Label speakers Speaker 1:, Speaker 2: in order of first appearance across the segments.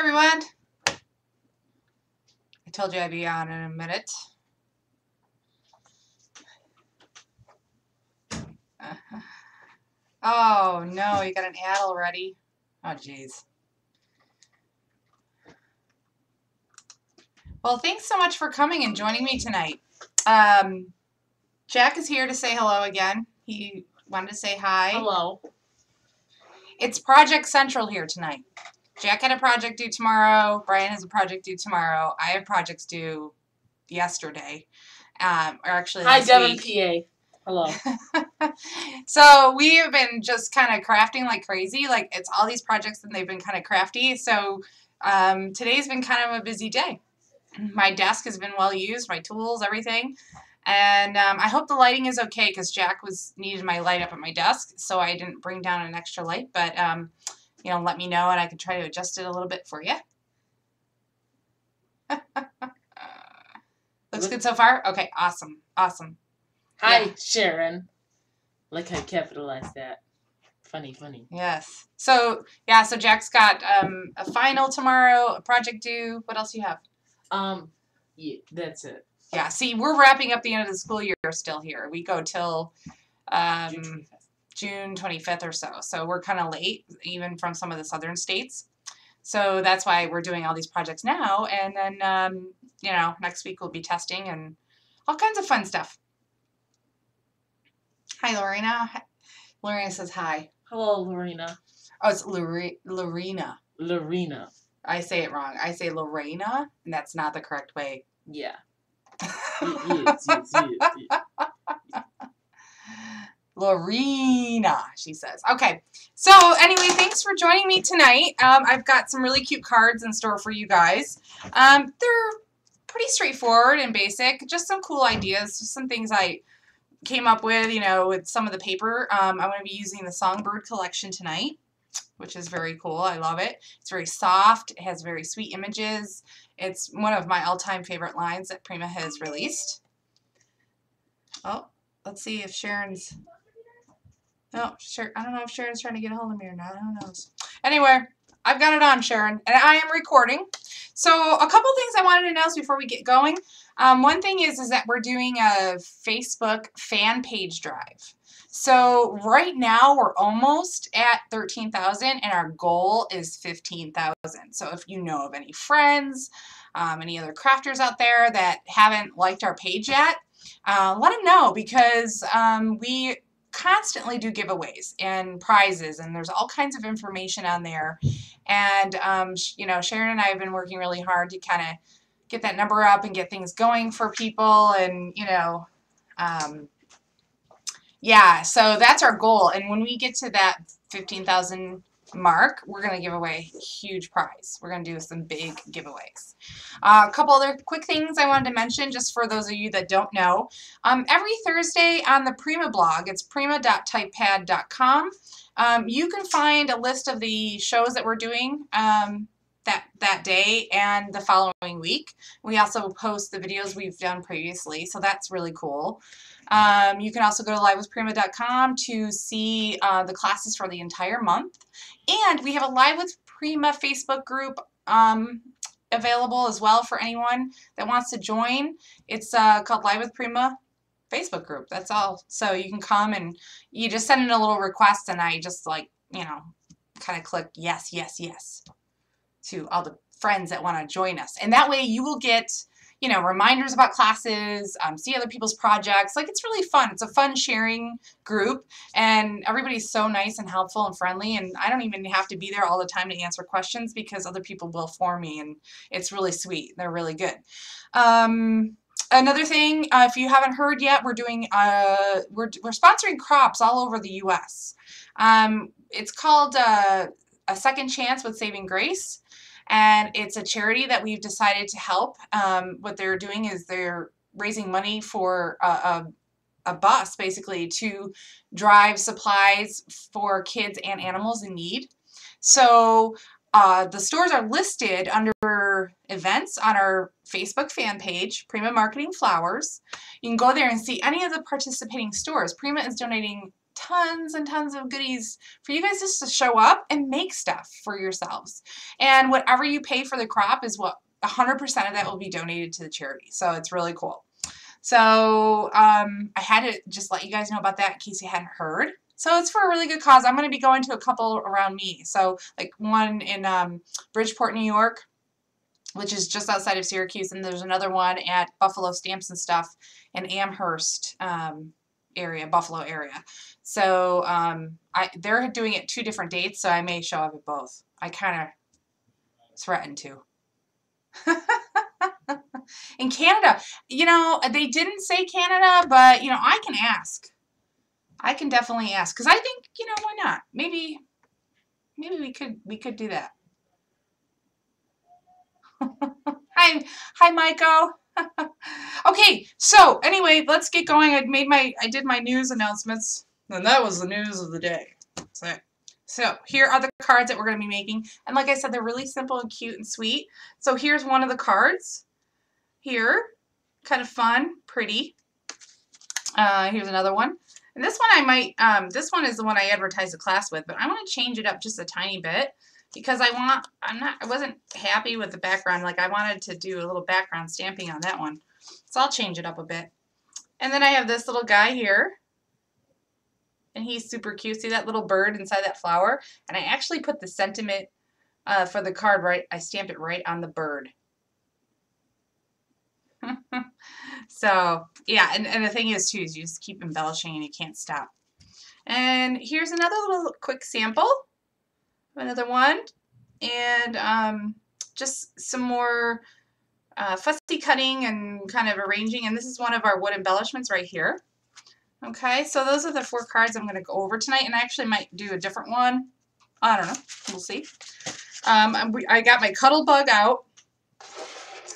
Speaker 1: Everyone, I told you I'd be on in a minute. Oh no, you got an ad already? Oh geez. Well, thanks so much for coming and joining me tonight. Jack is here to say hello again. He wanted to say hi.
Speaker 2: Hello.
Speaker 1: It's Project Central here tonight. Jack had a project due tomorrow. Brian has a project due tomorrow. I have projects due yesterday. Or actually
Speaker 2: Hi,
Speaker 1: last
Speaker 2: Devin,
Speaker 1: week.
Speaker 2: PA. Hello.
Speaker 1: So we have been just kind of crafting like crazy. Like it's all these projects and they've been kind of crafty. So today's been kind of a busy day. My desk has been well used, my tools, everything. And I hope the lighting is okay because Jack needed my light up at my desk, so I didn't bring down an extra light. But you know, let me know and I can try to adjust it a little bit for you. Looks good so far? Okay, awesome. Awesome.
Speaker 2: Hi,
Speaker 1: Yeah.
Speaker 2: Sharon. Like I capitalized that. Funny, funny.
Speaker 1: Yes. So, yeah, so Jack's got a final tomorrow, a project due. What else do you have?
Speaker 2: Yeah, that's it.
Speaker 1: Yeah, see, we're wrapping up the end of the school year still here. We go till June 25th or so. So we're kind of late, even from some of the southern states. So that's why we're doing all these projects now. And then, you know, next week we'll be testing and all kinds of fun stuff. Hi, Lorena. Lorena says hi.
Speaker 2: Hello, Lorena.
Speaker 1: Oh, it's Lorena.
Speaker 2: Lorena.
Speaker 1: I say it wrong. I say Lorena, and that's not the correct way.
Speaker 2: Yeah. Yes.
Speaker 1: Lorena, she says. Okay, so anyway, thanks for joining me tonight. I've got some really cute cards in store for you guys. They're pretty straightforward and basic, just some cool ideas, just some things I came up with, you know, with some of the paper. I'm going to be using the Songbird collection tonight, which is very cool. I love it. It's very soft. It has very sweet images. It's one of my all-time favorite lines that Prima has released. Oh, let's see if Sharon's... No, sure. I don't know if Sharon's trying to get a hold of me or not. Who knows? Anyway, I've got it on, Sharon, and I am recording. So a couple things I wanted to announce before we get going. One thing is that we're doing a Facebook fan page drive. So right now we're almost at 13,000 and our goal is 15,000. So if you know of any friends, any other crafters out there that haven't liked our page yet, let them know because we constantly do giveaways and prizes, and there's all kinds of information on there. And you know, Sharon and I have been working really hard to kind of get that number up and get things going for people, and you know, yeah, so that's our goal. And when we get to that 15,000 mark, we're going to give away a huge prize. We're going to do some big giveaways. A couple other quick things I wanted to mention just for those of you that don't know. Every Thursday on the Prima blog, it's prima.typepad.com, you can find a list of the shows that we're doing that day and the following week. We also post the videos we've done previously, so that's really cool. You can also go to livewithprima.com to see the classes for the entire month. And we have a Live with Prima Facebook group available as well for anyone that wants to join. It's called Live with Prima Facebook group. That's all. So you can come and you just send in a little request and I just like, you know, kind of click yes, yes, yes to all the friends that want to join us. And that way you will get, you know, reminders about classes, see other people's projects. Like, it's really fun. It's a fun sharing group, and everybody's so nice and helpful and friendly, and I don't even have to be there all the time to answer questions because other people will for me, and it's really sweet. They're really good. Another thing, if you haven't heard yet, we're doing, we're sponsoring crops all over the U.S. It's called A Second Chance with Saving Grace. And it's a charity that we've decided to help. What they're doing is they're raising money for a bus, basically, to drive supplies for kids and animals in need. So the stores are listed under events on our Facebook fan page, Prima Marketing Flowers. You can go there and see any of the participating stores. Prima is donating tons and tons of goodies for you guys just to show up and make stuff for yourselves. And whatever you pay for the crop is what 100% of that will be donated to the charity. So it's really cool. So I had to just let you guys know about that in case you hadn't heard. So it's for a really good cause. I'm going to be going to a couple around me. So like one in Bridgeport, New York, which is just outside of Syracuse, and there's another one at Buffalo Stamps and Stuff in Amherst area, Buffalo area. So they're doing it 2 different dates, so I may show up at both. I kind of threatened to. In Canada, you know, they didn't say Canada, but, you know, I can ask. I can definitely ask, because I think, you know, why not? Maybe we could do that. Hi, Maiko. Okay, so anyway, let's get going. I did my news announcements, and that was the news of the day. That's it. So here are the cards that we're going to be making, and like I said, they're really simple and cute and sweet. So here's one of the cards. Here, kind of fun, pretty. Here's another one. And this one I might, this one is the one I advertised the class with, but I want to change it up just a tiny bit because I wasn't happy with the background. Like I wanted to do a little background stamping on that one. So I'll change it up a bit. And then I have this little guy here. And he's super cute. See that little bird inside that flower? And I actually put the sentiment for the card right, I stamped it right on the bird. So yeah, and the thing is too is you just keep embellishing and you can't stop. And here's another little quick sample, another one, and just some more fussy cutting and kind of arranging. And this is one of our wood embellishments right here. Okay, so those are the 4 cards I'm going to go over tonight, and I actually might do a different one. I don't know, we'll see. I got my Cuddle Bug out.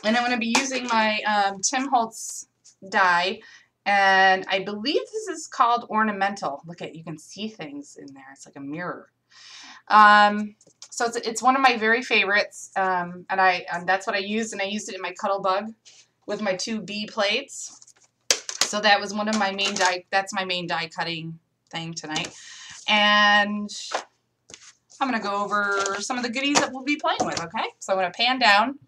Speaker 1: And I'm going to be using my Tim Holtz die, and I believe this is called Ornamental. Look at, you can see things in there. It's like a mirror. So it's one of my very favorites, and that's what I used, and I used it in my Cuddle Bug with my 2 B plates. So that was one of my main die. That's my main die cutting thing tonight, and I'm going to go over some of the goodies that we'll be playing with. Okay, so I'm going to pan down.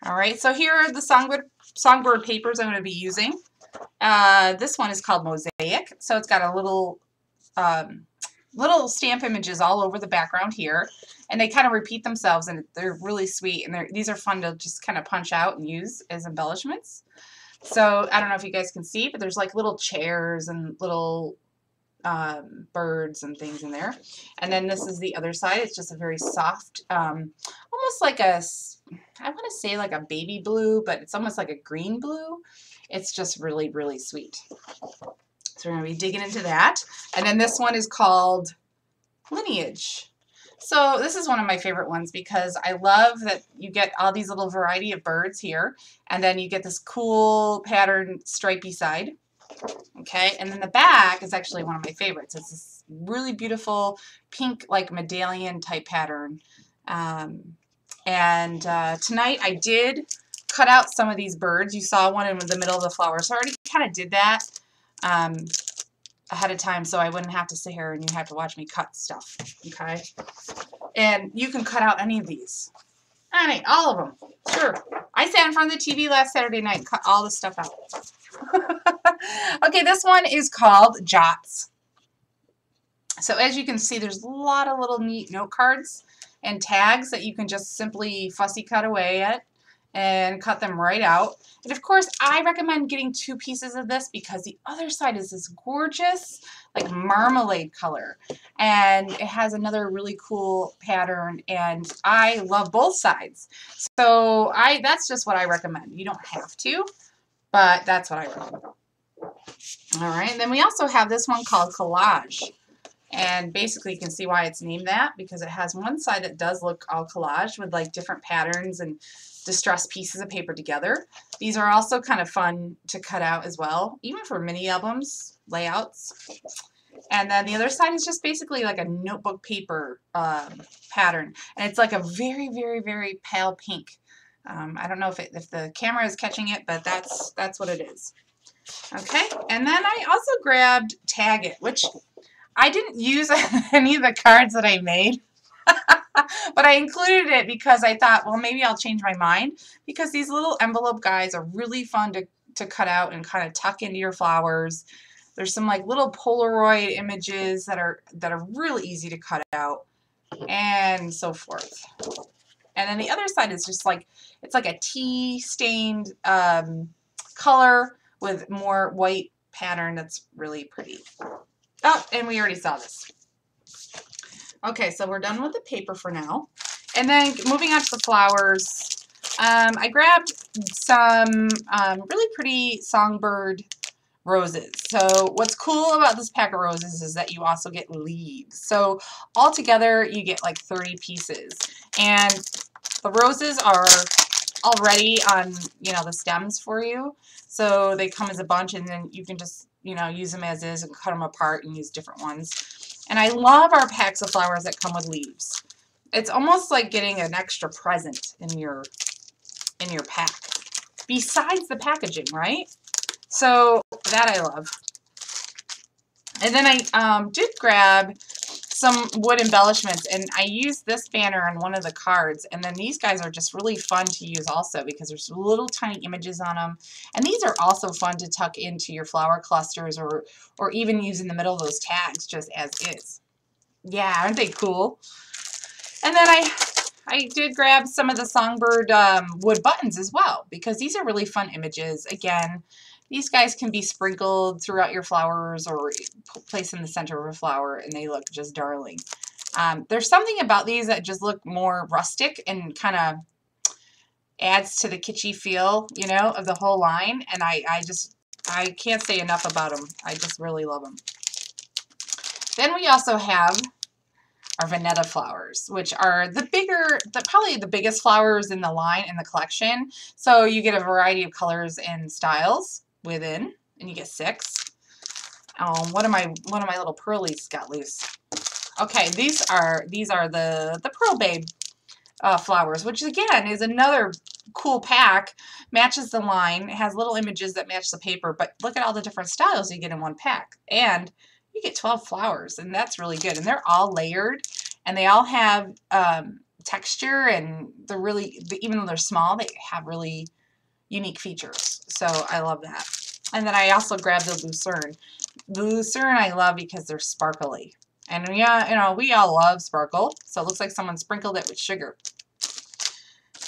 Speaker 1: All right, so here are the Songbird papers I'm going to be using. This one is called Mosaic, so it's got a little stamp images all over the background here, and they kind of repeat themselves, and they're really sweet, and these are fun to just kind of punch out and use as embellishments. So I don't know if you guys can see, but there's like little chairs and little birds and things in there. And then this is the other side. It's just a very soft, almost like a, I want to say like a baby blue, but it's almost like a green blue. It's just really, really sweet. So we're going to be digging into that. And then this one is called Lineage. So this is one of my favorite ones because I love that you get all these little variety of birds here, and then you get this cool pattern stripy side. Okay, and then the back is actually one of my favorites. It's this really beautiful pink like medallion type pattern. Tonight I did cut out some of these birds. You saw one in the middle of the flower, so I already kind of did that ahead of time so I wouldn't have to sit here and you have to watch me cut stuff. Okay, and you can cut out any of these. All of them. Sure. I sat in front of the TV last Saturday night and cut all this stuff out. Okay, this one is called Jots. So as you can see, there's a lot of little neat note cards and tags that you can just simply fussy cut away at and cut them right out. And of course, I recommend getting 2 pieces of this because the other side is this gorgeous like marmalade color, and it has another really cool pattern, and I love both sides. So that's just what I recommend. You don't have to, but that's what I recommend. All right, and then we also have this one called Collage. And basically you can see why it's named that, because it has one side that does look all collage with like different patterns and distressed pieces of paper together. These are also kind of fun to cut out as well, even for mini albums, layouts. And then the other side is just basically like a notebook paper pattern. And it's like a very, very, very pale pink. I don't know if the camera is catching it, but that's what it is. Okay, and then I also grabbed Tag It, which I didn't use any of the cards that I made, but I included it because I thought, well, maybe I'll change my mind, because these little envelope guys are really fun to cut out and kind of tuck into your flowers. There's some like little Polaroid images that are really easy to cut out, and so forth. And then the other side is just like, it's like a tea stained color with more white pattern that's really pretty. Oh, and we already saw this. Okay, so we're done with the paper for now. And then moving on to the flowers, I grabbed some really pretty Songbird roses. So what's cool about this pack of roses is that you also get leaves. So altogether you get like 30 pieces. And the roses are already on, you know, the stems for you. So they come as a bunch, and then you can just, you know, use them as is and cut them apart and use different ones. And I love our packs of flowers that come with leaves. It's almost like getting an extra present in your pack, besides the packaging, right? So that I love. And then I did grab some wood embellishments, and I used this banner on one of the cards, and then these guys are just really fun to use also because there's little tiny images on them, and these are also fun to tuck into your flower clusters or even use in the middle of those tags just as is. Yeah, aren't they cool? And then I did grab some of the Songbird wood buttons as well, because these are really fun images. Again, these guys can be sprinkled throughout your flowers or placed in the center of a flower, and they look just darling. There's something about these that just look more rustic and kind of adds to the kitschy feel, you know, of the whole line. And I can't say enough about them. I just really love them. Then we also have our Veneta flowers, which are probably the biggest flowers in the line in the collection. So you get a variety of colors and styles within, and you get 6. One of my little pearlies got loose. Okay, these are the Pearl Babe flowers, which again is another cool pack. Matches the line. It has little images that match the paper, but look at all the different styles you get in one pack. And you get 12 flowers, and that's really good. And they're all layered, and they all have texture, and they're really, even though they're small, they have really unique features. So I love that. And then I also grabbed the Lucerne. The Lucerne I love because they're sparkly. And yeah, you know, we all love sparkle. So it looks like someone sprinkled it with sugar.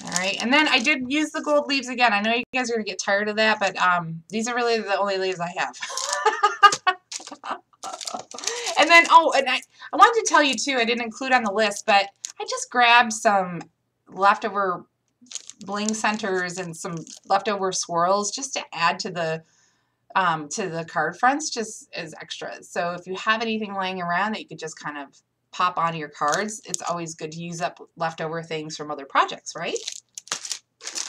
Speaker 1: All right, and then I did use the gold leaves again. I know you guys are going to get tired of that, but these are really the only leaves I have. And then, oh, and I wanted to tell you too, I didn't include on the list, but I just grabbed some leftover bling centers and some leftover swirls just to add to the card fronts, just as extras. So if you have anything laying around that you could just kind of pop onto your cards, it's always good to use up leftover things from other projects, right?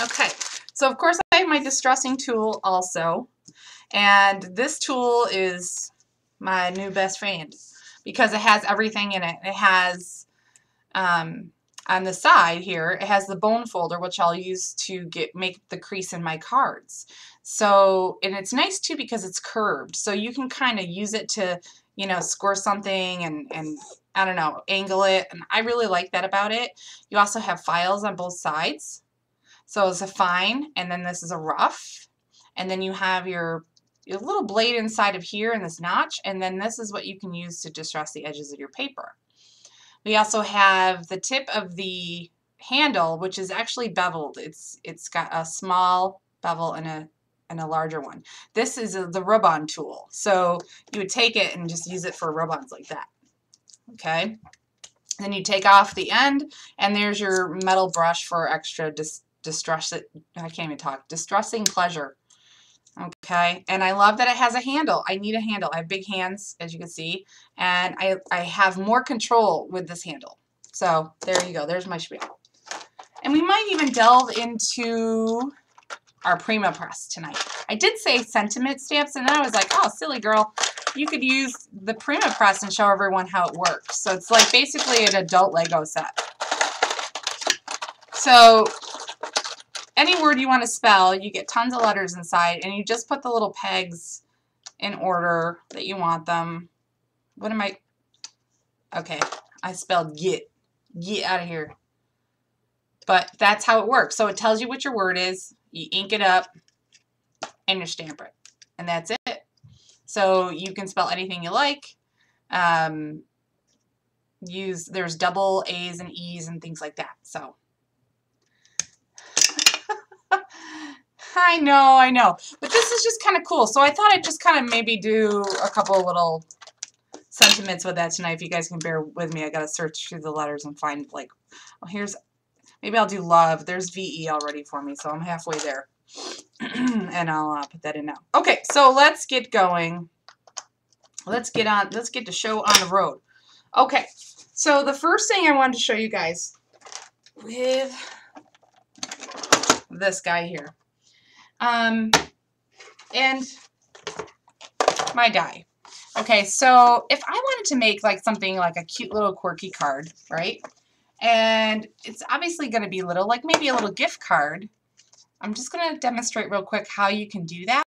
Speaker 1: Okay, so of course I have my distressing tool also, and this tool is my new best friend because it has everything in it. It has on the side here, it has the bone folder, which I'll use to make the crease in my cards. So, and it's nice too because it's curved, so you can kind of use it to, you know, score something and I don't know, angle it, and I really like that about it. You also have files on both sides. So it's a fine, and then this is a rough, and then you have your little blade inside of here in this notch, and then this is what you can use to distress the edges of your paper. We also have the tip of the handle, which is actually beveled. It's got a small bevel and a larger one. This is the rub-on tool. So you would take it and just use it for rub-ons like that. Okay. Then you take off the end, and there's your metal brush for extra distressing pleasure. Okay, and I love that it has a handle. I need a handle. I have big hands, as you can see, and I have more control with this handle. So there you go. There's my spiel. And we might even delve into our Prima press tonight. I did say sentiment stamps, and then I was like, oh, silly girl. You could use the Prima press and show everyone how it works. So it's like basically an adult Lego set. So any word you want to spell, you get tons of letters inside, and you just put the little pegs in order that you want them. What am I? Okay, I spelled get. Get out of here. But that's how it works. So it tells you what your word is, you ink it up, and you stamp it. And that's it. So you can spell anything you like. There's double A's and E's and things like that. So I know. But this is just kind of cool. So I thought I'd just kind of maybe do a couple of little sentiments with that tonight. If you guys can bear with me, I got to search through the letters and find, like, oh, maybe I'll do love. There's VE already for me, so I'm halfway there. And I'll put that in now. Okay, so let's get going. Let's get the show on the road. Okay, so the first thing I wanted to show you guys with this guy here. And my die. Okay, so if I wanted to make like something like a cute little quirky card, right? And it's obviously going to be little, like maybe a little gift card. I'm just going to demonstrate real quick how you can do that.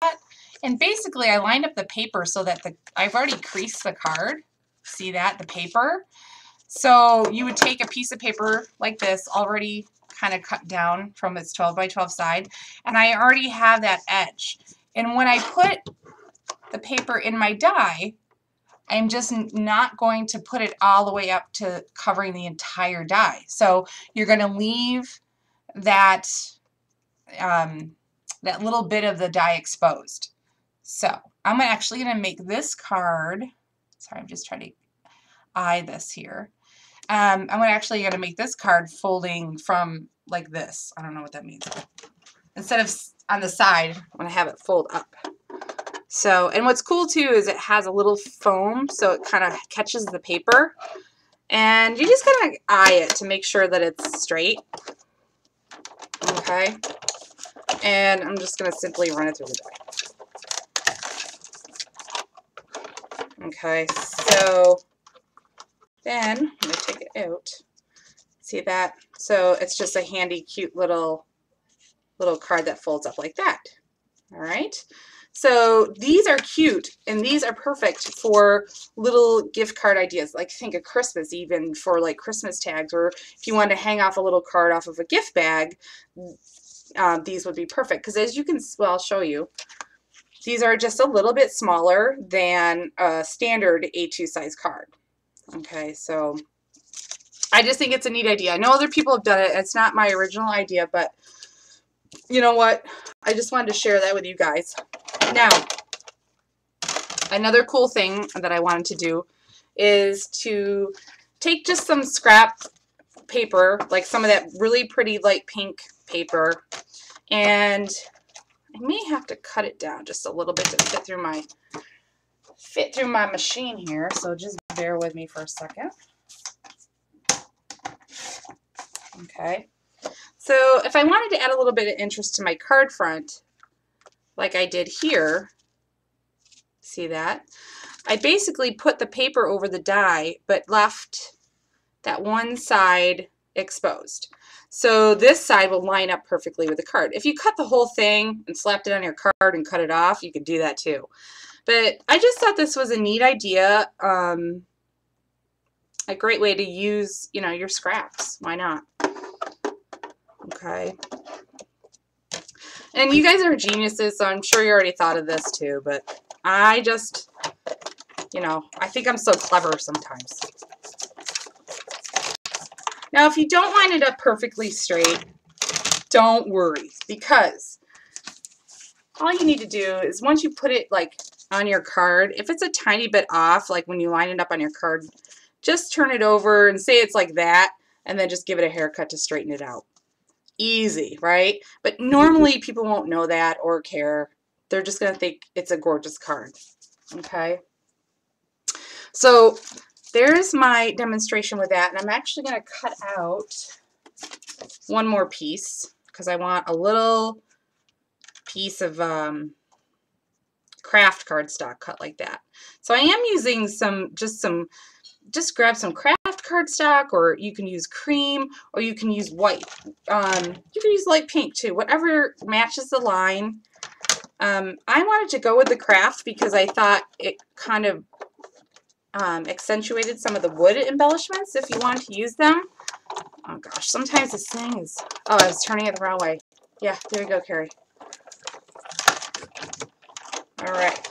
Speaker 1: And basically I lined up the paper so that I've already creased the card. See that? The paper. So you would take a piece of paper like this, already kind of cut down from its 12 by 12 side, and I already have that edge. And when I put the paper in my die, I'm just not going to put it all the way up to covering the entire die. So you're going to leave that that little bit of the die exposed. So I'm actually going to make this card. Sorry, I'm just trying to eye this here. I'm actually going to make this card folding from like this. I don't know what that means. Instead of on the side, I'm going to have it fold up. So, and what's cool too is it has a little foam, so it kind of catches the paper. And you just kind of eye it to make sure that it's straight. Okay. And I'm just going to simply run it through the die. Okay, so then I'm going to take it out. See that? So it's just a handy, cute little card that folds up like that. All right. So these are cute, and these are perfect for little gift card ideas. Like think of Christmas, even for like Christmas tags, or if you want to hang off a little card off of a gift bag, these would be perfect. Because as you can, well, I'll show you. These are just a little bit smaller than a standard A2 size card. Okay, so I just think it's a neat idea. I know other people have done it. It's not my original idea, but you know what? I just wanted to share that with you guys. Now, another cool thing that I wanted to do is to take just some scrap paper, like some of that really pretty light pink paper, and I may have to cut it down just a little bit to fit through my machine here, so just bear with me for a second. Okay. So if I wanted to add a little bit of interest to my card front, like I did here, see that? I basically put the paper over the die, but left that one side exposed. So this side will line up perfectly with the card. If you cut the whole thing and slapped it on your card and cut it off, you could do that too. But I just thought this was a neat idea, a great way to use, you know, your scraps. Why not? Okay. And you guys are geniuses, so I'm sure you already thought of this too, but I just, you know, I think I'm so clever sometimes. Now, if you don't line it up perfectly straight, don't worry, because all you need to do is once you put it like on your card, if it's a tiny bit off, like when you line it up on your card, just turn it over and say it's like that, and then just give it a haircut to straighten it out. Easy, right? But normally people won't know that or care. They're just going to think it's a gorgeous card. Okay. So there's my demonstration with that. And I'm actually going to cut out one more piece because I want a little piece of craft cardstock cut like that. So I am using just some just grab some craft cardstock, or you can use cream, or you can use white. You can use light pink too, whatever matches the line. I wanted to go with the craft because I thought it kind of accentuated some of the wood embellishments if you want to use them. Oh gosh, sometimes this thing is, oh, I was turning it the wrong way. Yeah, there you go, Cari. All right.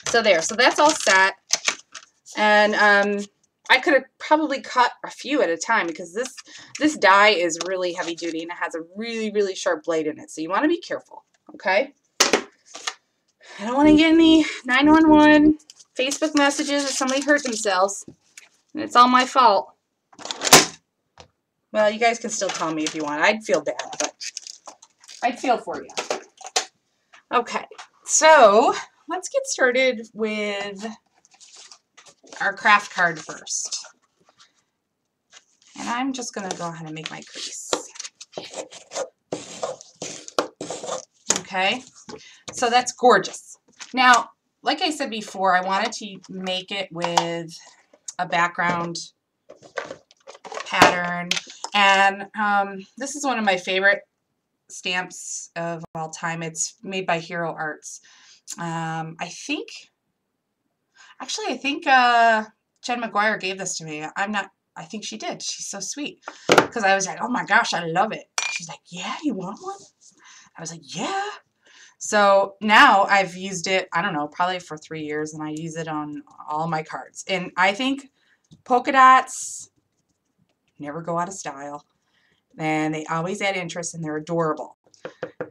Speaker 1: So there, so that's all set. And I could have probably cut a few at a time because this die is really heavy duty and it has a really, really sharp blade in it. So you want to be careful, okay? I don't want to get any 911 Facebook messages if somebody hurt themselves. And it's all my fault. Well, you guys can still call me if you want. I'd feel bad, but I'd feel for you. Okay, so let's get started with our craft card first. And I'm just going to go ahead and make my crease. Okay, so that's gorgeous. Now, like I said before, I wanted to make it with a background pattern. And this is one of my favorite stamps of all time. It's made by Hero Arts. I think Jen McGuire gave this to me. I think she did. She's so sweet. Because I was like, oh my gosh, I love it. She's like, yeah, you want one? I was like, yeah. So now I've used it, I don't know, probably for 3 years, and I use it on all my cards. And I think polka dots never go out of style. And they always add interest, and they're adorable.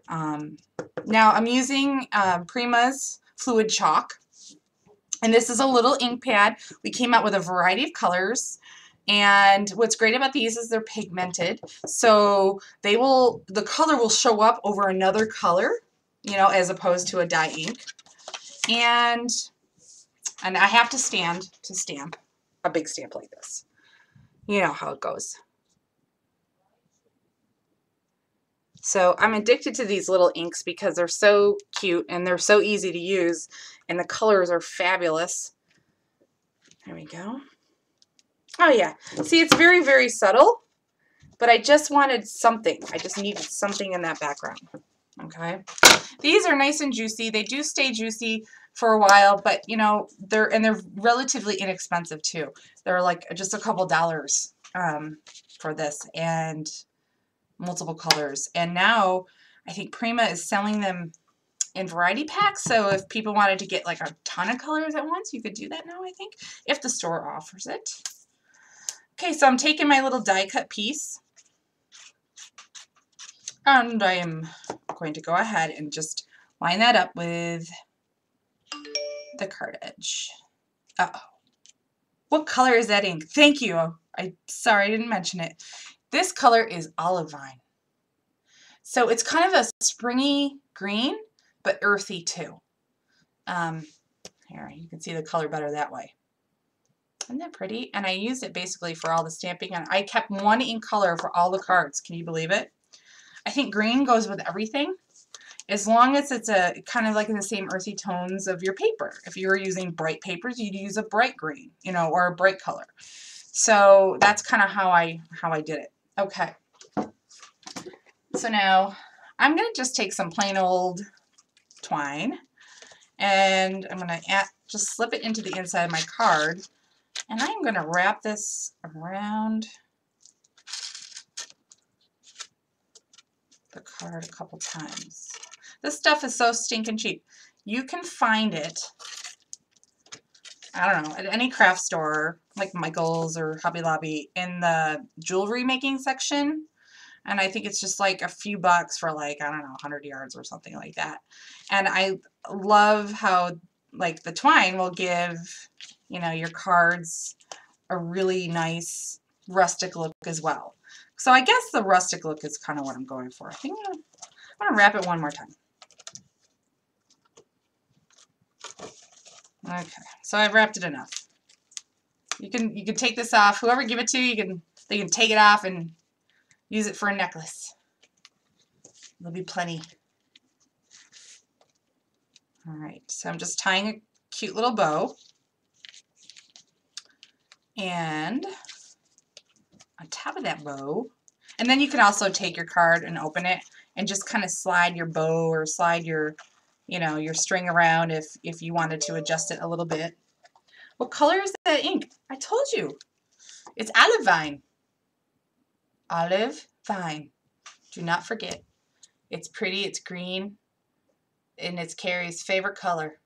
Speaker 1: Now I'm using Prima's Fluid Chalk. And this is a little ink pad. We came out with a variety of colors. And what's great about these is they're pigmented. So the color will show up over another color, you know, as opposed to a dye ink. And I have to stand to stamp a big stamp like this. You know how it goes. So I'm addicted to these little inks because they're so cute and they're so easy to use, and the colors are fabulous. There we go. Oh yeah, see, it's very, very subtle, but I just wanted something. I just needed something in that background. Okay, these are nice and juicy. They do stay juicy for a while, but you know, they're relatively inexpensive too. They're like just a couple dollars for this, and multiple colors. And now I think Prima is selling them in variety packs, so if people wanted to get like a ton of colors at once, you could do that now, I think, if the store offers it. Okay, so I'm taking my little die cut piece, and I am going to go ahead and just line that up with the card edge. Uh-oh. What color is that ink? Thank you. Sorry I didn't mention it. This color is Olive Vine. So it's kind of a springy green, but earthy too. Here, you can see the color better that way. Isn't that pretty? And I used it basically for all the stamping, and I kept one ink color for all the cards. Can you believe it? I think green goes with everything, as long as it's a kind of like in the same earthy tones of your paper. If you were using bright papers, you'd use a bright green, you know, or a bright color. So that's kind of how I did it. Okay. So now I'm going to just take some plain old twine, and I'm going to just slip it into the inside of my card, and I'm going to wrap this around the card a couple times. This stuff is so stinking cheap. You can find it, I don't know, at any craft store like Michael's or Hobby Lobby in the jewelry making section. And I think it's just like a few bucks for like, I don't know, 100 yards or something like that. And I love how like the twine will give, you know, your cards a really nice rustic look as well. So I guess the rustic look is kind of what I'm going for. I think I'm going to wrap it one more time. Okay, so I've wrapped it enough. You can take this off. Whoever give it to you, they can take it off and use it for a necklace. There'll be plenty. All right, so I'm just tying a cute little bow. And on top of that bow, and then you can also take your card and open it and just kind of slide your bow or slide your, you know, your string around if you wanted to adjust it a little bit. What color is that ink? I told you. It's olive vine. Olive vine. Do not forget. It's pretty, it's green, and it's Cari's favorite color.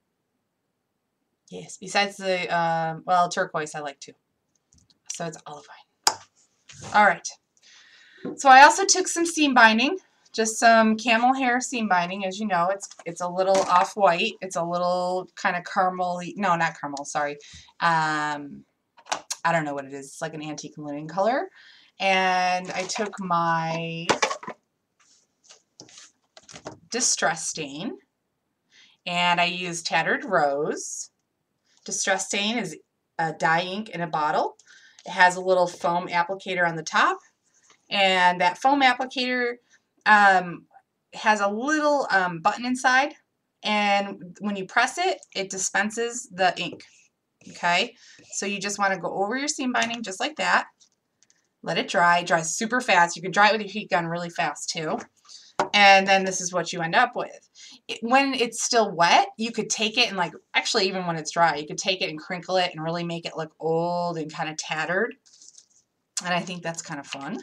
Speaker 1: Yes, besides the, well, turquoise I like too. So it's olive vine. All right. So I also took some seam binding, just some camel hair seam binding. As you know, it's a little off-white. It's a little kind of caramel, no, not caramel, sorry. I don't know what it is. It's like an antique linen color. And I took my Distress Stain, and I used Tattered Rose. Distress Stain is a dye ink in a bottle. It has a little foam applicator on the top, and that foam applicator has a little button inside, and when you press it, it dispenses the ink. Okay, so you just want to go over your seam binding just like that. Let it dry. It dries super fast. You can dry it with your heat gun really fast too. And then this is what you end up with. When it's still wet, you could take it and, like, actually even when it's dry, you could take it and crinkle it and really make it look old and kind of tattered. And I think that's kind of fun.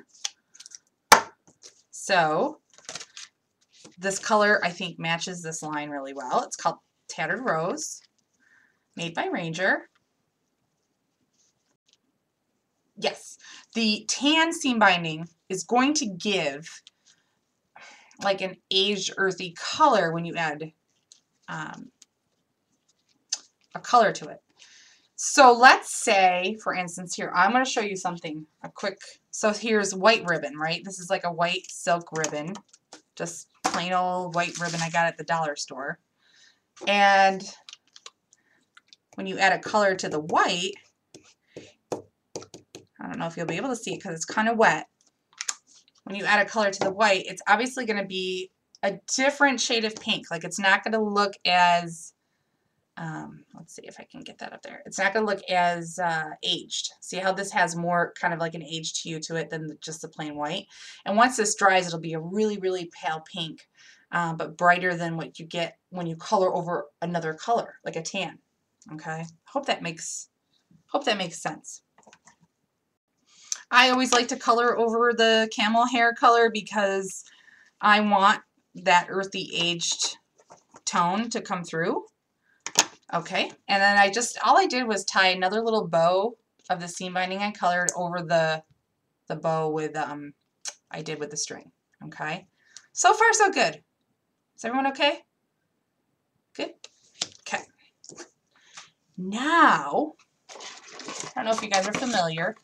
Speaker 1: So this color, I think, matches this line really well. It's called Tattered Rose, made by Ranger. Yes, the tan seam binding is going to give like an aged earthy color when you add a color to it. So let's say, for instance, here, I'm going to show you something, a quick, so here's white ribbon, right? This is like a white silk ribbon, just plain old white ribbon I got at the dollar store. And when you add a color to the white, I don't know if you'll be able to see it because it's kind of wet. When you add a color to the white, it's obviously going to be a different shade of pink. Like, it's not going to look as, let's see if I can get that up there. It's not going to look as aged. See how this has more kind of like an aged hue to it than just the plain white? And once this dries, it'll be a really, really pale pink, but brighter than what you get when you color over another color, like a tan. Okay? Hope that makes sense. I always like to color over the camel hair color because I want that earthy aged tone to come through. Okay, and then all I did was tie another little bow of the seam binding I colored over the bow with I did with the string. Okay, so far so good. Is everyone okay? Good. Okay. Now, I don't know if you guys are familiar,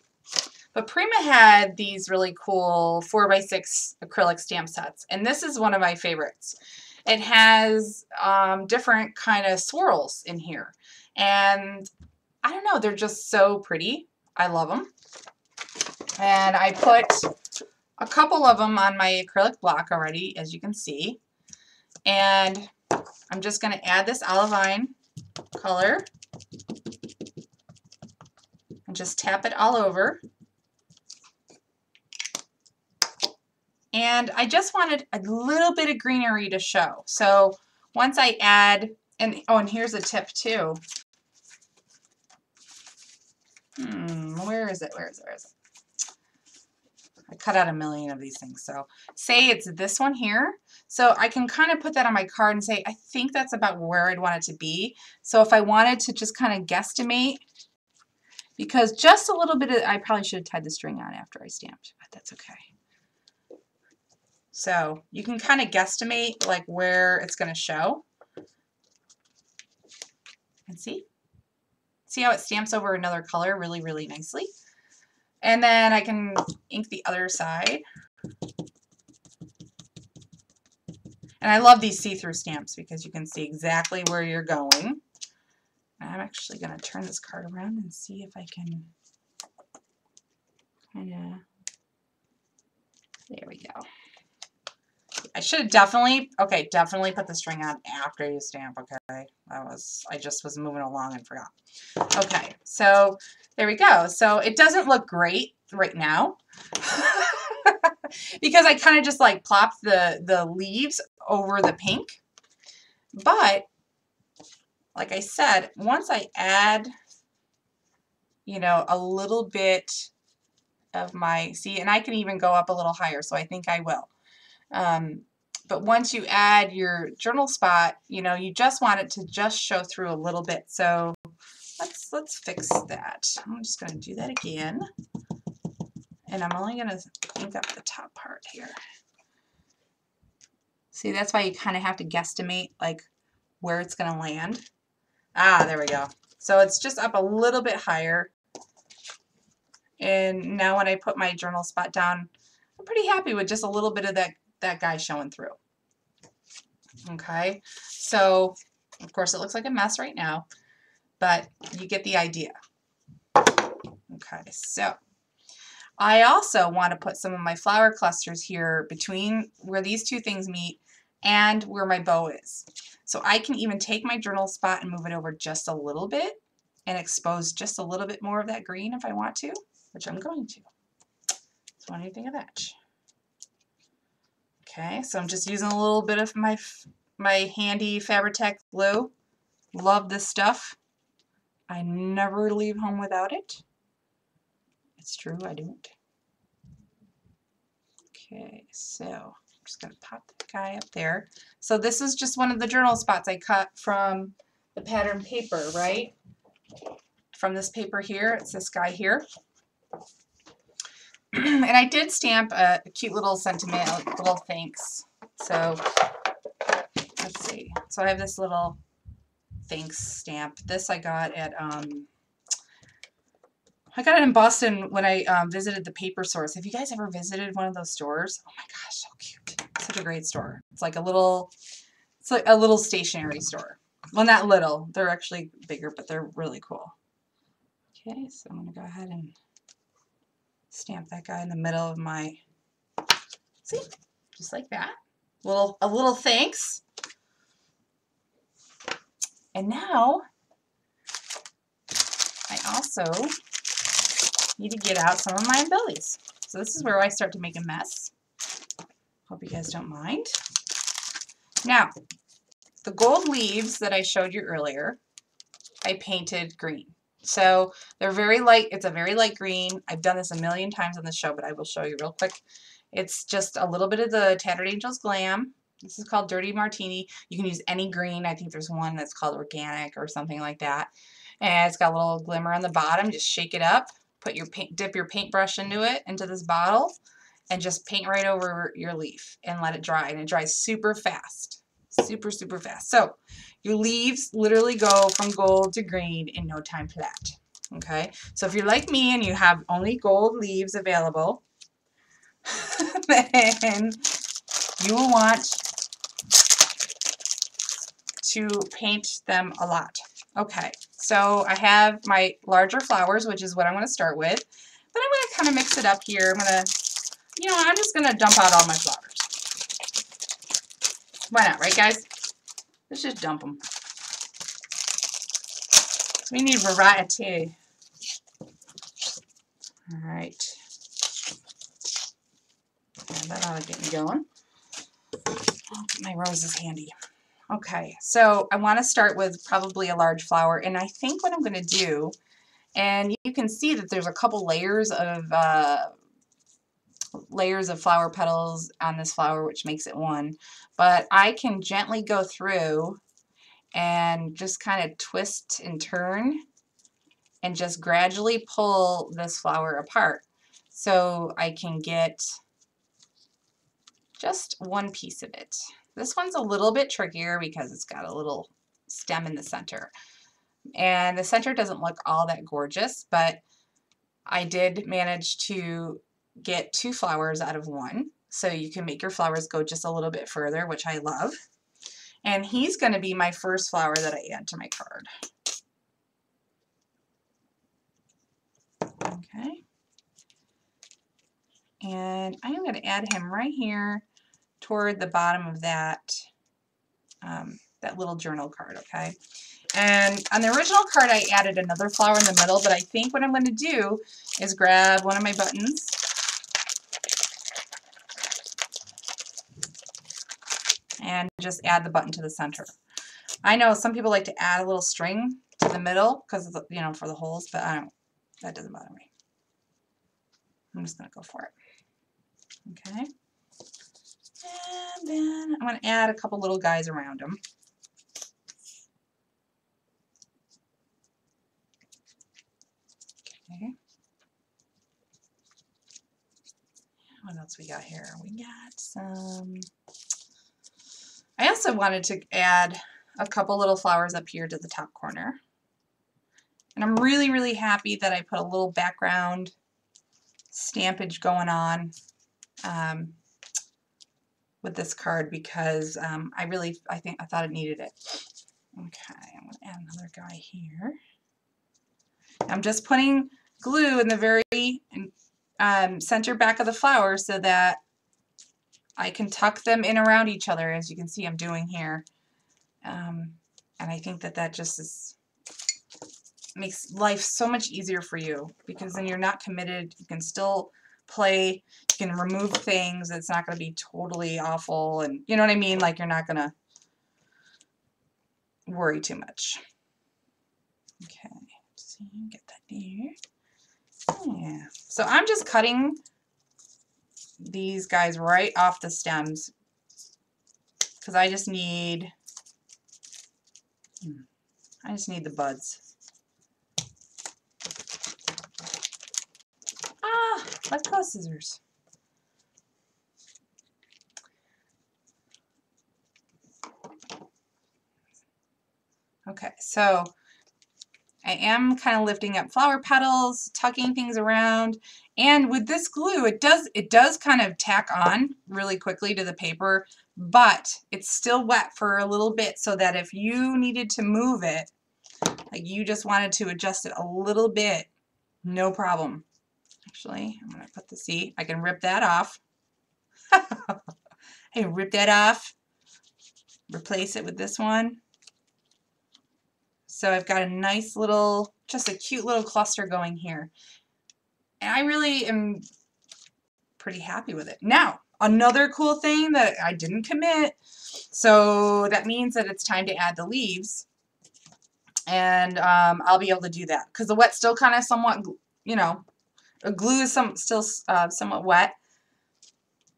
Speaker 1: but Prima had these really cool 4x6 acrylic stamp sets, and this is one of my favorites. It has different kind of swirls in here, and I don't know, they're just so pretty. I love them. And I put a couple of them on my acrylic block already, as you can see, and I'm just going to add this olivine color and just tap it all over. And I just wanted a little bit of greenery to show. So once I add, and here's a tip too. Where is it? I cut out a million of these things. So say it's this one here. So I can kind of put that on my card and say, I think that's about where I'd want it to be. So if I wanted to just kind of guesstimate, because just a little bit of, I probably should have tied the string on after I stamped, but that's okay. So you can kind of guesstimate like where it's going to show. And see how it stamps over another color really, really nicely. And then I can ink the other side. And I love these see-through stamps because you can see exactly where you're going. I'm actually going to turn this card around and see if I can kind of, there we go. I should have definitely put the string on after you stamp, okay? I just was moving along and forgot. Okay, so there we go. So it doesn't look great right now because I kind of just like plopped the leaves over the pink. But like I said, once I add, you know, a little bit of my, see, and I can even go up a little higher, so I think I will. But once you add your journal spot, you know, you just want it to just show through a little bit. So let's fix that. I'm just going to do that again. And I'm only going to ink up the top part here. See, that's why you kind of have to guesstimate like where it's going to land. Ah, there we go. So it's just up a little bit higher. And now when I put my journal spot down, I'm pretty happy with just a little bit of that guy showing through. Okay, so of course it looks like a mess right now, but you get the idea. Okay, so I also want to put some of my flower clusters here between where these two things meet and where my bow is. So I can even take my journal spot and move it over just a little bit and expose just a little bit more of that green if I want to, which I'm going to. So what do you think of that? Okay, so I'm just using a little bit of my handy Fabri-Tac glue. Love this stuff. I never leave home without it. It's true, I don't. Okay, so I'm just going to pop that guy up there. So this is just one of the journal spots I cut from the pattern paper, right? From this paper here, it's this guy here. And I did stamp a cute little sentimental little thanks. So let's see. So I have this little thanks stamp. This I got at I got it in Boston when I visited the Paper Source. Have you guys ever visited one of those stores? Oh my gosh, so cute! Such a great store. It's like a little stationery store. Well, not little. They're actually bigger, but they're really cool. Okay, so I'm gonna go ahead and stamp that guy in the middle of my, see, just like that. A little thanks. And now I also need to get out some of my embellies. So this is where I start to make a mess. Hope you guys don't mind. Now, the gold leaves that I showed you earlier, I painted green. So they're very light. It's a very light green. I've done this a million times on the show, but I will show you real quick. It's just a little bit of the Tattered Angels Glam. This is called Dirty Martini. You can use any green. I think there's one that's called Organic or something like that. And it's got a little glimmer on the bottom. Just shake it up. Put your dip your paintbrush into this bottle, and just paint right over your leaf and let it dry. And it dries super fast. Super, super fast. So your leaves literally go from gold to green in no time flat. Okay, so if you're like me and you have only gold leaves available, then you will want to paint them a lot. Okay, so I have my larger flowers, which is what I'm going to start with, but I'm going to kind of mix it up here. I'm just going to dump out all my flowers. Why not, right guys? Let's just dump them. We need variety. All right. And that ought to get me going. Oh, my rose is handy. Okay, so I want to start with probably a large flower, and I think what I'm going to do, and you can see that there's a couple layers of flower petals on this flower, which makes it one, but I can gently go through and just kind of twist and turn and just gradually pull this flower apart so I can get just one piece of it. This one's a little bit trickier because it's got a little stem in the center. And the center doesn't look all that gorgeous, but I did manage to get 2 flowers out of 1. So you can make your flowers go just a little bit further, which I love. And he's going to be my first flower that I add to my card. Okay. And I'm going to add him right here toward the bottom of that, that little journal card, okay? And on the original card, I added another flower in the middle, but I think what I'm going to do is grab one of my buttons and just add the button to the center. I know some people like to add a little string to the middle because, you know, for the holes, but I don't, that doesn't bother me. I'm just going to go for it. Okay. And then I'm going to add a couple little guys around them. Okay. What else we got here? We got some... I also wanted to add a couple little flowers up here to the top corner. And I'm really, really happy that I put a little background stampage going on with this card because I thought it needed it. Okay, I'm going to add another guy here. I'm just putting glue in the very center back of the flower so that I can tuck them in around each other, as you can see I'm doing here. And I think that that just makes life so much easier for you because then you're not committed. You can still play. You can remove things. It's not going to be totally awful. And you know what I mean? Like you're not going to worry too much. Okay. Let's see. Get that here. Yeah. So I'm just cutting these guys right off the stems because I just need the buds. Ah, let go, scissors. Okay, so I am kind of lifting up flower petals, tucking things around, and with this glue, it does kind of tack on really quickly to the paper, but it's still wet for a little bit so that if you needed to move it, like you just wanted to adjust it a little bit, no problem. Actually, I'm going to put the, see, I can rip that off. Hey, rip that off, replace it with this one. So I've got a nice little, just a cute little cluster going here. And I really am pretty happy with it. Now, another cool thing that I didn't commit, so that means that it's time to add the leaves. And I'll be able to do that because the wet's still kind of somewhat, you know, the glue is still somewhat wet.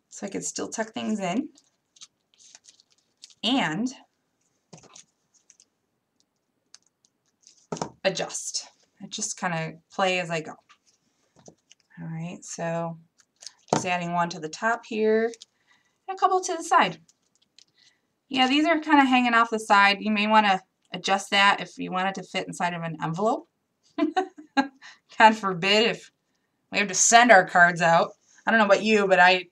Speaker 1: So I could still tuck things in. And adjust. I just kind of play as I go. All right, so just adding one to the top here and a couple to the side. Yeah, these are kind of hanging off the side. You may want to adjust that if you want it to fit inside of an envelope. God forbid if we have to send our cards out. I don't know about you, but I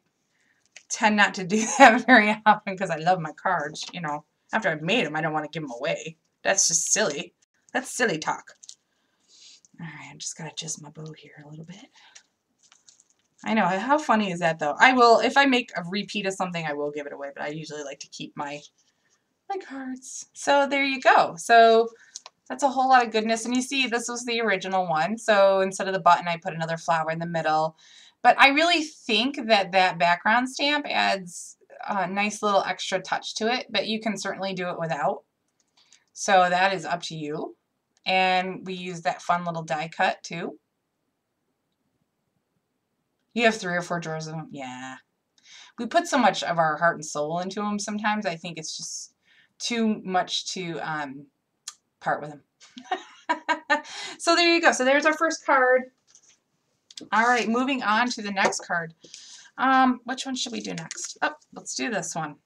Speaker 1: tend not to do that very often because I love my cards. You know, after I've made them, I don't want to give them away. That's just silly. That's silly talk. All right, I'm just going to adjust my bow here a little bit. I know, how funny is that though? I will, if I make a repeat of something, I will give it away, but I usually like to keep my cards. So there you go. So that's a whole lot of goodness. And you see, this was the original one. So instead of the button, I put another flower in the middle. But I really think that that background stamp adds a nice little extra touch to it, but you can certainly do it without. So that is up to you. And we use that fun little die cut too. You have 3 or 4 drawers of them? Yeah. We put so much of our heart and soul into them sometimes. I think it's just too much to part with them. So there you go. So there's our first card. All right, moving on to the next card. Which one should we do next? Oh, let's do this one.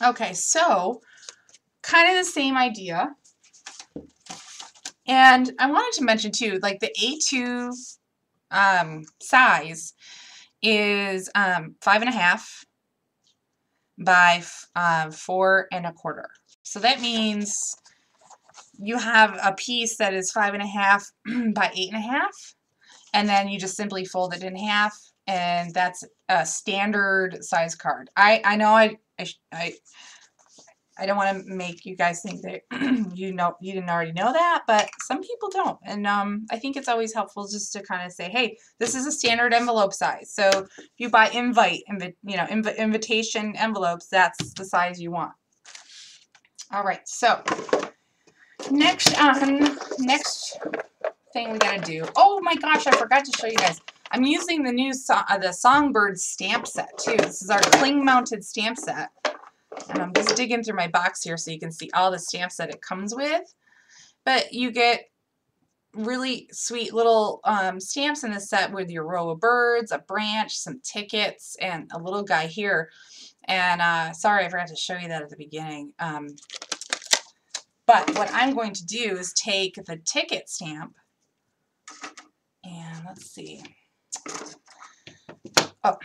Speaker 1: Okay, so kind of the same idea. And I wanted to mention too, like the A2 size is 5.5 by 4 1/4. So that means you have a piece that is 5.5 by 8.5, and then you just simply fold it in half, and that's a standard size card. I know I don't want to make you guys think that you didn't already know that, but some people don't. And I think it's always helpful just to kind of say, hey, this is a standard envelope size. So if you buy invitation envelopes, that's the size you want. All right, so next thing we gotta do. Oh my gosh, I forgot to show you guys. I'm using the new the Songbird stamp set too. This is our cling mounted stamp set. And I'm just digging through my box here so you can see all the stamps that it comes with. But you get really sweet little stamps in this set with your row of birds, a branch, some tickets, and a little guy here. And sorry, I forgot to show you that at the beginning. But what I'm going to do is take the ticket stamp and let's see. Oh,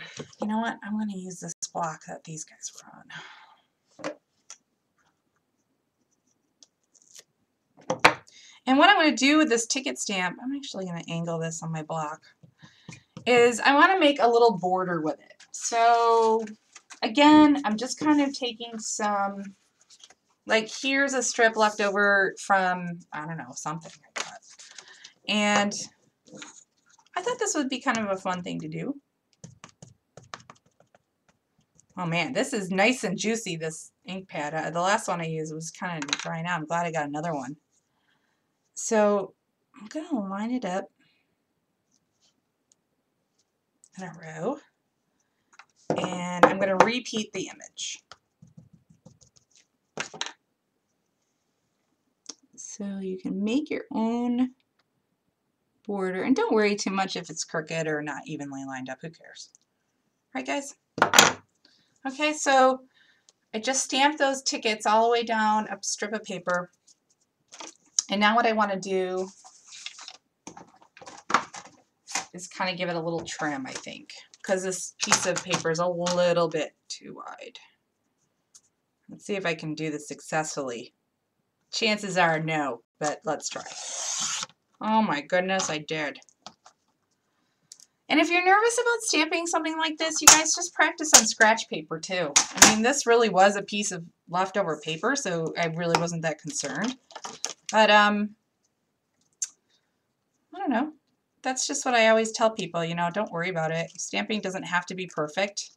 Speaker 1: you know what? I'm going to use this block that these guys were on. And what I'm going to do with this ticket stamp, I'm actually going to angle this on my block, is I want to make a little border with it. So again, I'm just kind of taking some, like here's a strip left over from, I don't know, something I got. And I thought this would be kind of a fun thing to do. Oh man, this is nice and juicy, this ink pad. The last one I used was kind of drying out. I'm glad I got another one. So I'm going to line it up in a row, and I'm going to repeat the image. So you can make your own border, and don't worry too much if it's crooked or not evenly lined up. Who cares? Right, guys? Okay, so I just stamped those tickets all the way down a strip of paper. And now what I want to do is kind of give it a little trim, I think, because this piece of paper is a little bit too wide. Let's see if I can do this successfully. Chances are no, but let's try. Oh my goodness, I did. And if you're nervous about stamping something like this, you guys just practice on scratch paper too. I mean, this really was a piece of leftover paper, so I really wasn't that concerned. But I don't know. That's just what I always tell people, you know, don't worry about it. Stamping doesn't have to be perfect.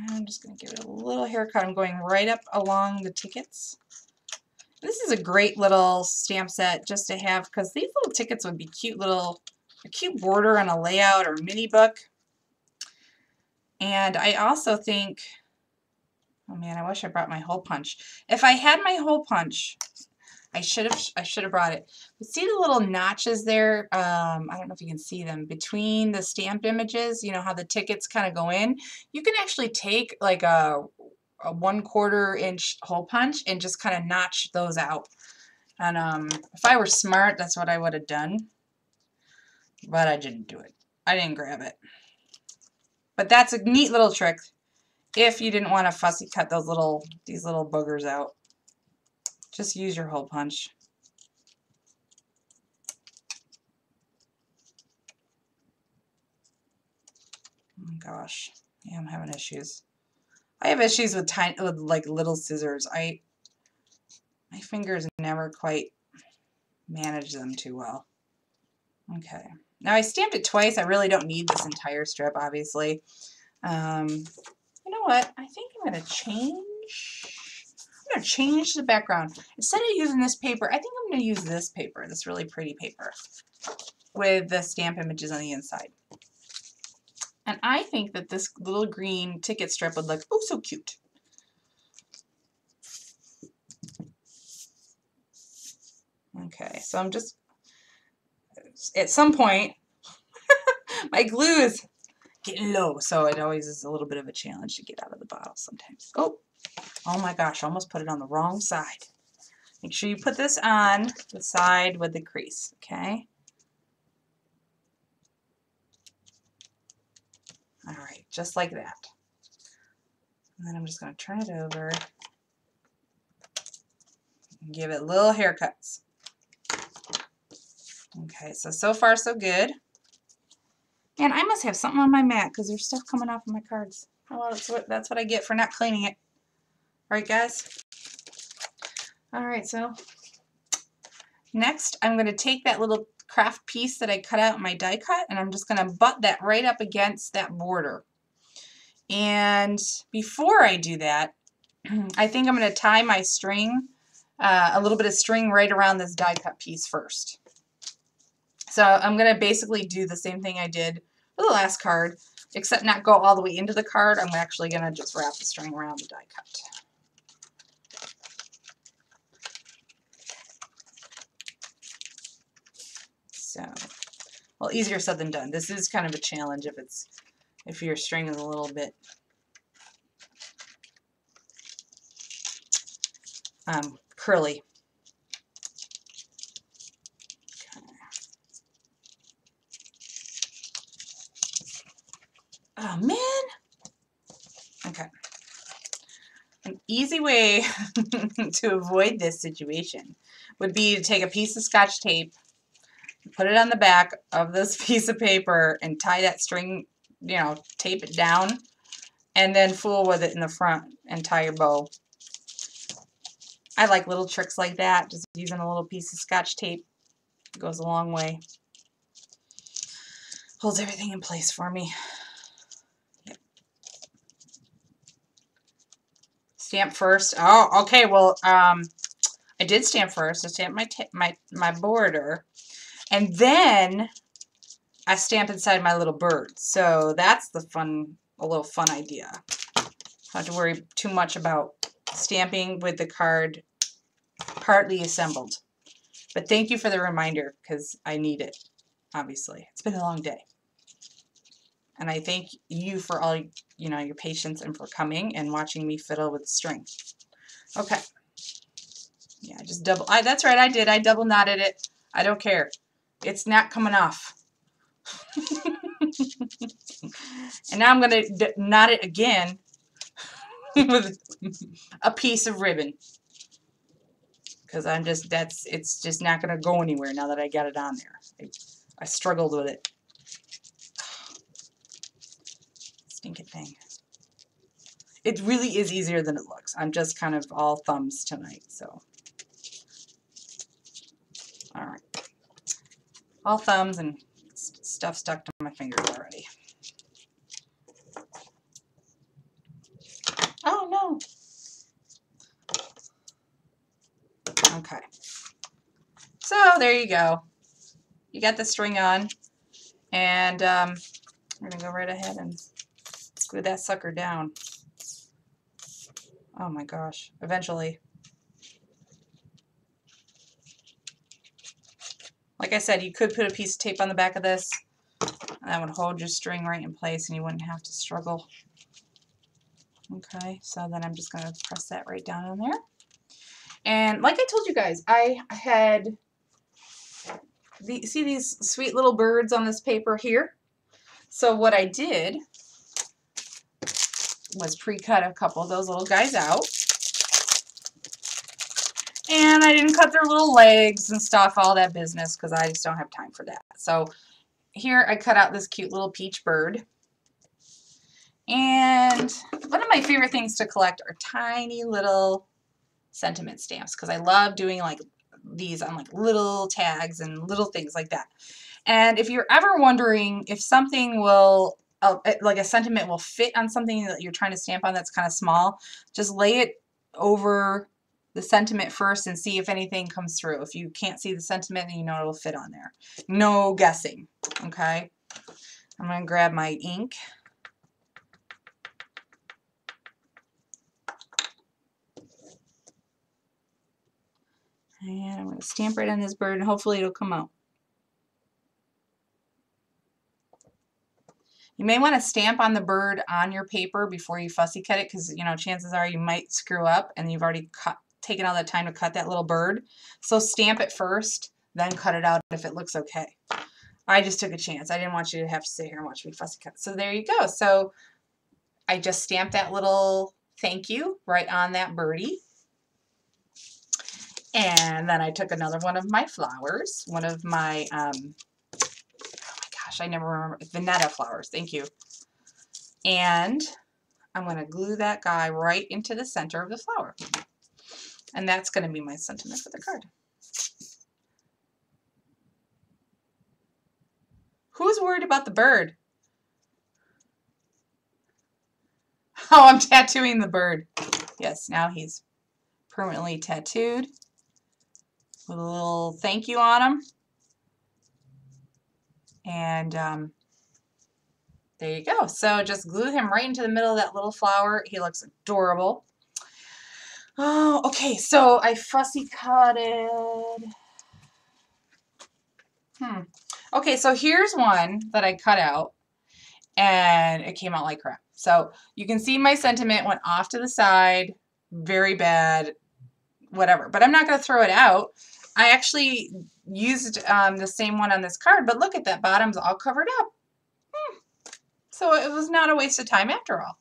Speaker 1: I'm just going to give it a little haircut. I'm going right up along the tickets. This is a great little stamp set just to have, because these little tickets would be cute little, a cute border on a layout or mini book. And I also think, oh man, I wish I brought my hole punch. If I had my hole punch, I should have brought it. But see the little notches there? I don't know if you can see them between the stamped images. You know how the tickets kind of go in. You can actually take like a 1/4 inch hole punch and just kind of notch those out. And if I were smart, that's what I would have done. But I didn't do it. I didn't grab it. But that's a neat little trick if you didn't want to fussy cut these little boogers out. Just use your hole punch. Oh gosh, yeah, I'm having issues. I have issues with like little scissors. My fingers never quite manage them too well. Okay, now I stamped it twice. I really don't need this entire strip, obviously. You know what? I think I'm going to change the background. Instead of using this paper, I think I'm going to use this paper, this really pretty paper with the stamp images on the inside. And I think that this little green ticket strip would look, oh, so cute. Okay, so I'm just, at some point, my glue is getting low, so it always is a little bit of a challenge to get out of the bottle sometimes. Oh my gosh, I almost put it on the wrong side. Make sure you put this on the side with the crease, okay? All right, just like that. And then I'm just going to turn it over and give it little haircuts. Okay, so far so good. And I must have something on my mat because there's stuff coming off of my cards. Oh, well, that's what I get for not cleaning it. Right, guys? All right, so next I'm going to take that little craft piece that I cut out in my die cut, and I'm just going to butt that right up against that border. And before I do that, I think I'm going to tie my string, a little bit of string right around this die cut piece first. So I'm going to basically do the same thing I did for the last card, except not go all the way into the card. I'm actually going to just wrap the string around the die cut. So, well, easier said than done. This is kind of a challenge if your string is a little bit curly. Oh, man. Okay. An easy way to avoid this situation would be to take a piece of Scotch tape, put it on the back of this piece of paper, and tie that string, you know, tape it down, and then fool with it in the front and tie your bow. I like little tricks like that. Just using a little piece of Scotch tape goes a long way. Holds everything in place for me. Yep. Stamp first. Oh, okay. Well, I did stamp first. I stamped my border, and then I stamp inside my little bird. So that's the a little fun idea. Don't have to worry too much about stamping with the card partly assembled. But thank you for the reminder, because I need it, obviously. It's been a long day. And I thank you for all, you know, your patience and for coming and watching me fiddle with the string. Okay. Yeah, I just that's right, I did. I double knotted it. I don't care. It's not coming off. And now I'm going to knot it again with a piece of ribbon. Because it's just not going to go anywhere now that I got it on there. I struggled with it. Stinking thing. It really is easier than it looks. I'm just kind of all thumbs tonight, so. All right. All thumbs and stuff stuck to my fingers already. Oh, no. Okay. So there you go. You got the string on, and we're going to go right ahead and glue that sucker down. Oh my gosh, eventually. Like I said, you could put a piece of tape on the back of this, and that would hold your string right in place and you wouldn't have to struggle. Okay, so then I'm just going to press that right down on there. And like I told you guys, I had, see these sweet little birds on this paper here? So what I did was pre-cut a couple of those little guys out. And I didn't cut their little legs and stuff, all that business, because I just don't have time for that. So here I cut out this cute little peach bird. And one of my favorite things to collect are tiny little sentiment stamps, because I love doing like these on like little tags and little things like that. And if you're ever wondering if something will, like a sentiment will fit on something that you're trying to stamp on that's kind of small, just lay it over the sentiment first and see if anything comes through. If you can't see the sentiment, then you know it'll fit on there. No guessing, okay? I'm going to grab my ink. And I'm going to stamp right on this bird, and hopefully it'll come out. You may want to stamp on the bird on your paper before you fussy cut it, because, you know, chances are you might screw up and you've already taken all that time to cut that little bird. So stamp it first, then cut it out if it looks okay. I just took a chance. I didn't want you to have to sit here and watch me fussy cut. So there you go. So I just stamped that little thank you right on that birdie. And then I took another one of my flowers, one of my, oh my gosh, I never remember, Vanetta flowers, thank you. And I'm going to glue that guy right into the center of the flower. And that's going to be my sentiment for the card. Who's worried about the bird? Oh, I'm tattooing the bird. Yes, now he's permanently tattooed with a little thank you on him. And there you go. So just glue him right into the middle of that little flower. He looks adorable. Oh, okay. So I fussy cutted. Okay, so here's one that I cut out, and it came out like crap. So you can see my sentiment went off to the side, very bad, whatever. But I'm not going to throw it out. I actually used the same one on this card, but look at that, bottom's all covered up. So it was not a waste of time after all.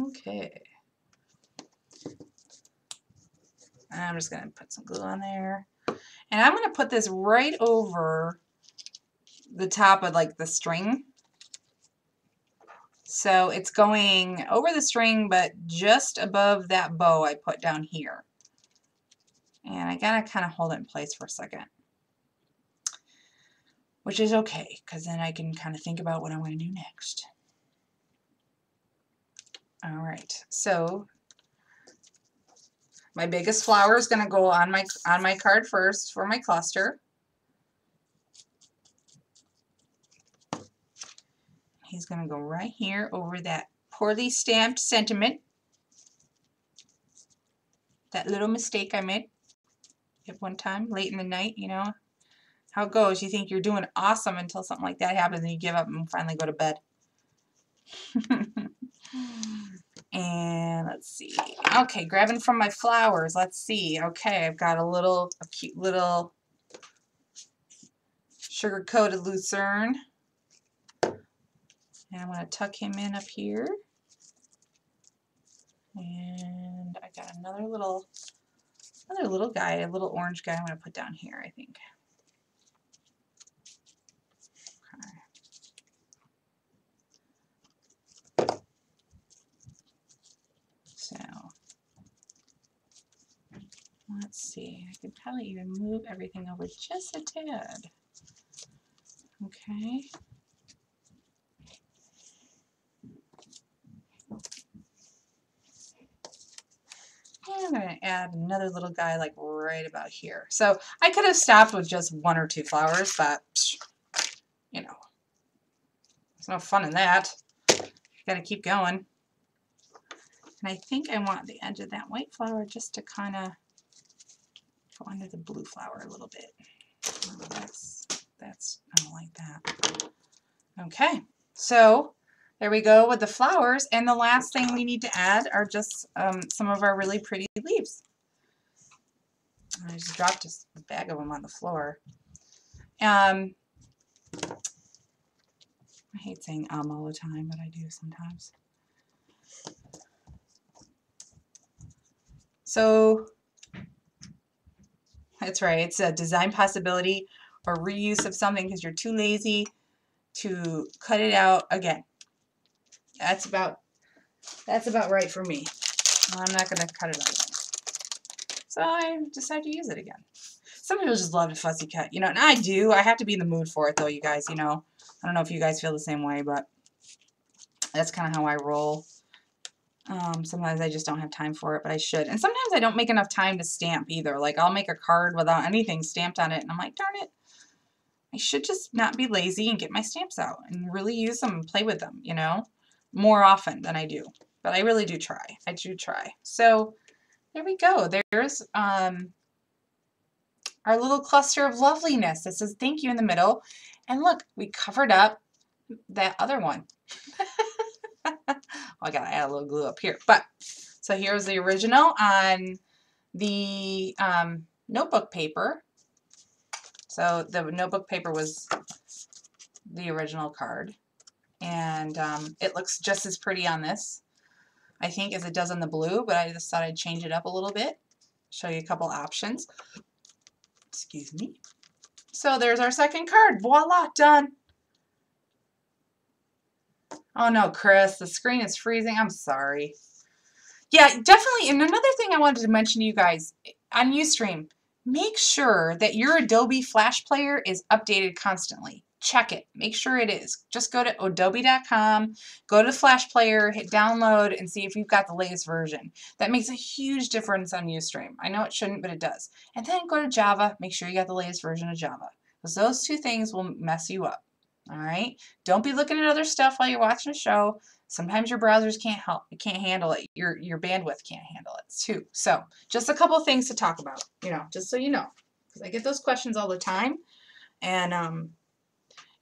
Speaker 1: Okay. I'm just going to put some glue on there. And I'm going to put this right over the top of like the string. So it's going over the string, but just above that bow I put down here. And I got to kind of hold it in place for a second. Which is okay, because then I can kind of think about what I'm going to do next. All right, so my biggest flower is going to go on my card first for my cluster. He's going to go right here over that poorly stamped sentiment. That little mistake I made at one time, late in the night, you know. How it goes. You think you're doing awesome until something like that happens and you give up and finally go to bed. And let's see. Okay, grabbing from my flowers. Let's see. Okay, I've got a cute little sugar-coated lucerne. And I'm going to tuck him in up here. And I got another little guy, a little orange guy I'm going to put down here, I think. Okay. So, let's see. I could probably even move everything over just a tad. Okay. And I'm going to add another little guy like right about here. So I could have stopped with just 1 or 2 flowers, but you know, there's no fun in that. Got to keep going. And I think I want the edge of that white flower just to kind of go under the blue flower a little bit. That's I don't like that. Okay, so there we go with the flowers, and the last thing we need to add are just some of our really pretty leaves. I just dropped a bag of them on the floor. I hate saying all the time, but I do sometimes. So that's right, it's a design possibility or reuse of something because you're too lazy to cut it out again. That's about right for me. I'm not going to cut it out again. So I decided to use it again. Some people just love to fussy cut, you know, and I do. I have to be in the mood for it though, you guys, you know. I don't know if you guys feel the same way, but that's kind of how I roll. Sometimes I just don't have time for it, but I should. And sometimes I don't make enough time to stamp either. Like I'll make a card without anything stamped on it, and I'm like, darn it. I should just not be lazy and get my stamps out and really use them and play with them, you know, more often than I do. But I really do try. I do try. So there we go. There's our little cluster of loveliness. It says thank you in the middle. And look, we covered up that other one. Well, I got to add a little glue up here. But so here's the original on the notebook paper. So the notebook paper was the original card, and it looks just as pretty on this, I think, as it does on the blue, but I just thought I'd change it up a little bit, show you a couple options. Excuse me. So there's our second card. Voila, done. Oh no, Chris, the screen is freezing. I'm sorry. Yeah, definitely. And another thing I wanted to mention to you guys on Ustream, make sure that your Adobe Flash Player is updated constantly. Check it. Make sure it is. Just go to adobe.com, go to Flash Player, hit download, and see if you've got the latest version. That makes a huge difference on Ustream. I know it shouldn't, but it does. And then go to Java. Make sure you got the latest version of Java, because those two things will mess you up. All right? Don't be looking at other stuff while you're watching a show. Sometimes your browsers can't handle it. Your bandwidth can't handle it too. So just a couple of things to talk about, just so you know, because I get those questions all the time, and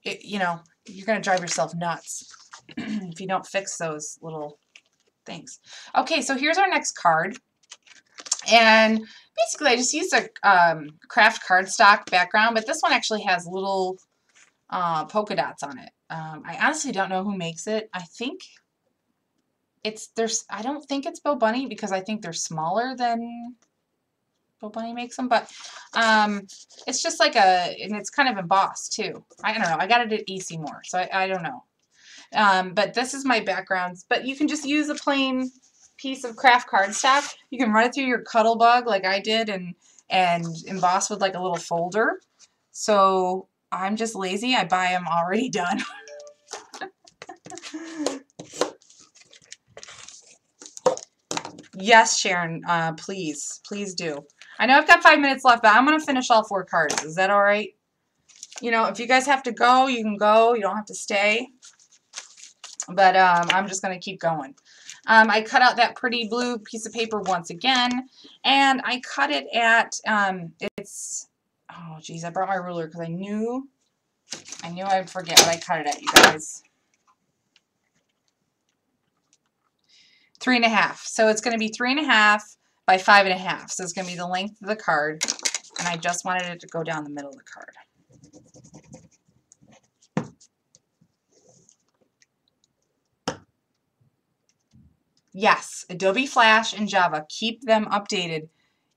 Speaker 1: you're gonna drive yourself nuts if you don't fix those little things. Okay, so here's our next card, and basically I just used a craft cardstock background, but this one actually has little polka dots on it. I honestly don't know who makes it. I don't think it's Bo Bunny, because I think they're smaller than Bo Bunny makes them, but it's just like and it's kind of embossed too. I don't know. I got it at EC More, so I don't know. But this is my background. But you can just use a plain piece of craft cardstock. You can run it through your Cuttlebug like I did, and emboss with like a little folder. So I'm just lazy. I buy them already done. Yes, Sharon, please do. I know I've got 5 minutes left, but I'm going to finish all 4 cards. Is that all right? If you guys have to go, you can go. You don't have to stay. But I'm just going to keep going. I cut out that pretty blue piece of paper once again, and I cut it at, oh geez, I brought my ruler because I knew I'd forget what I cut it at, you guys. 3.5. So it's going to be 3.5 by 5.5. So it's going to be the length of the card, and I just wanted it to go down the middle of the card. Yes, Adobe Flash and Java, keep them updated.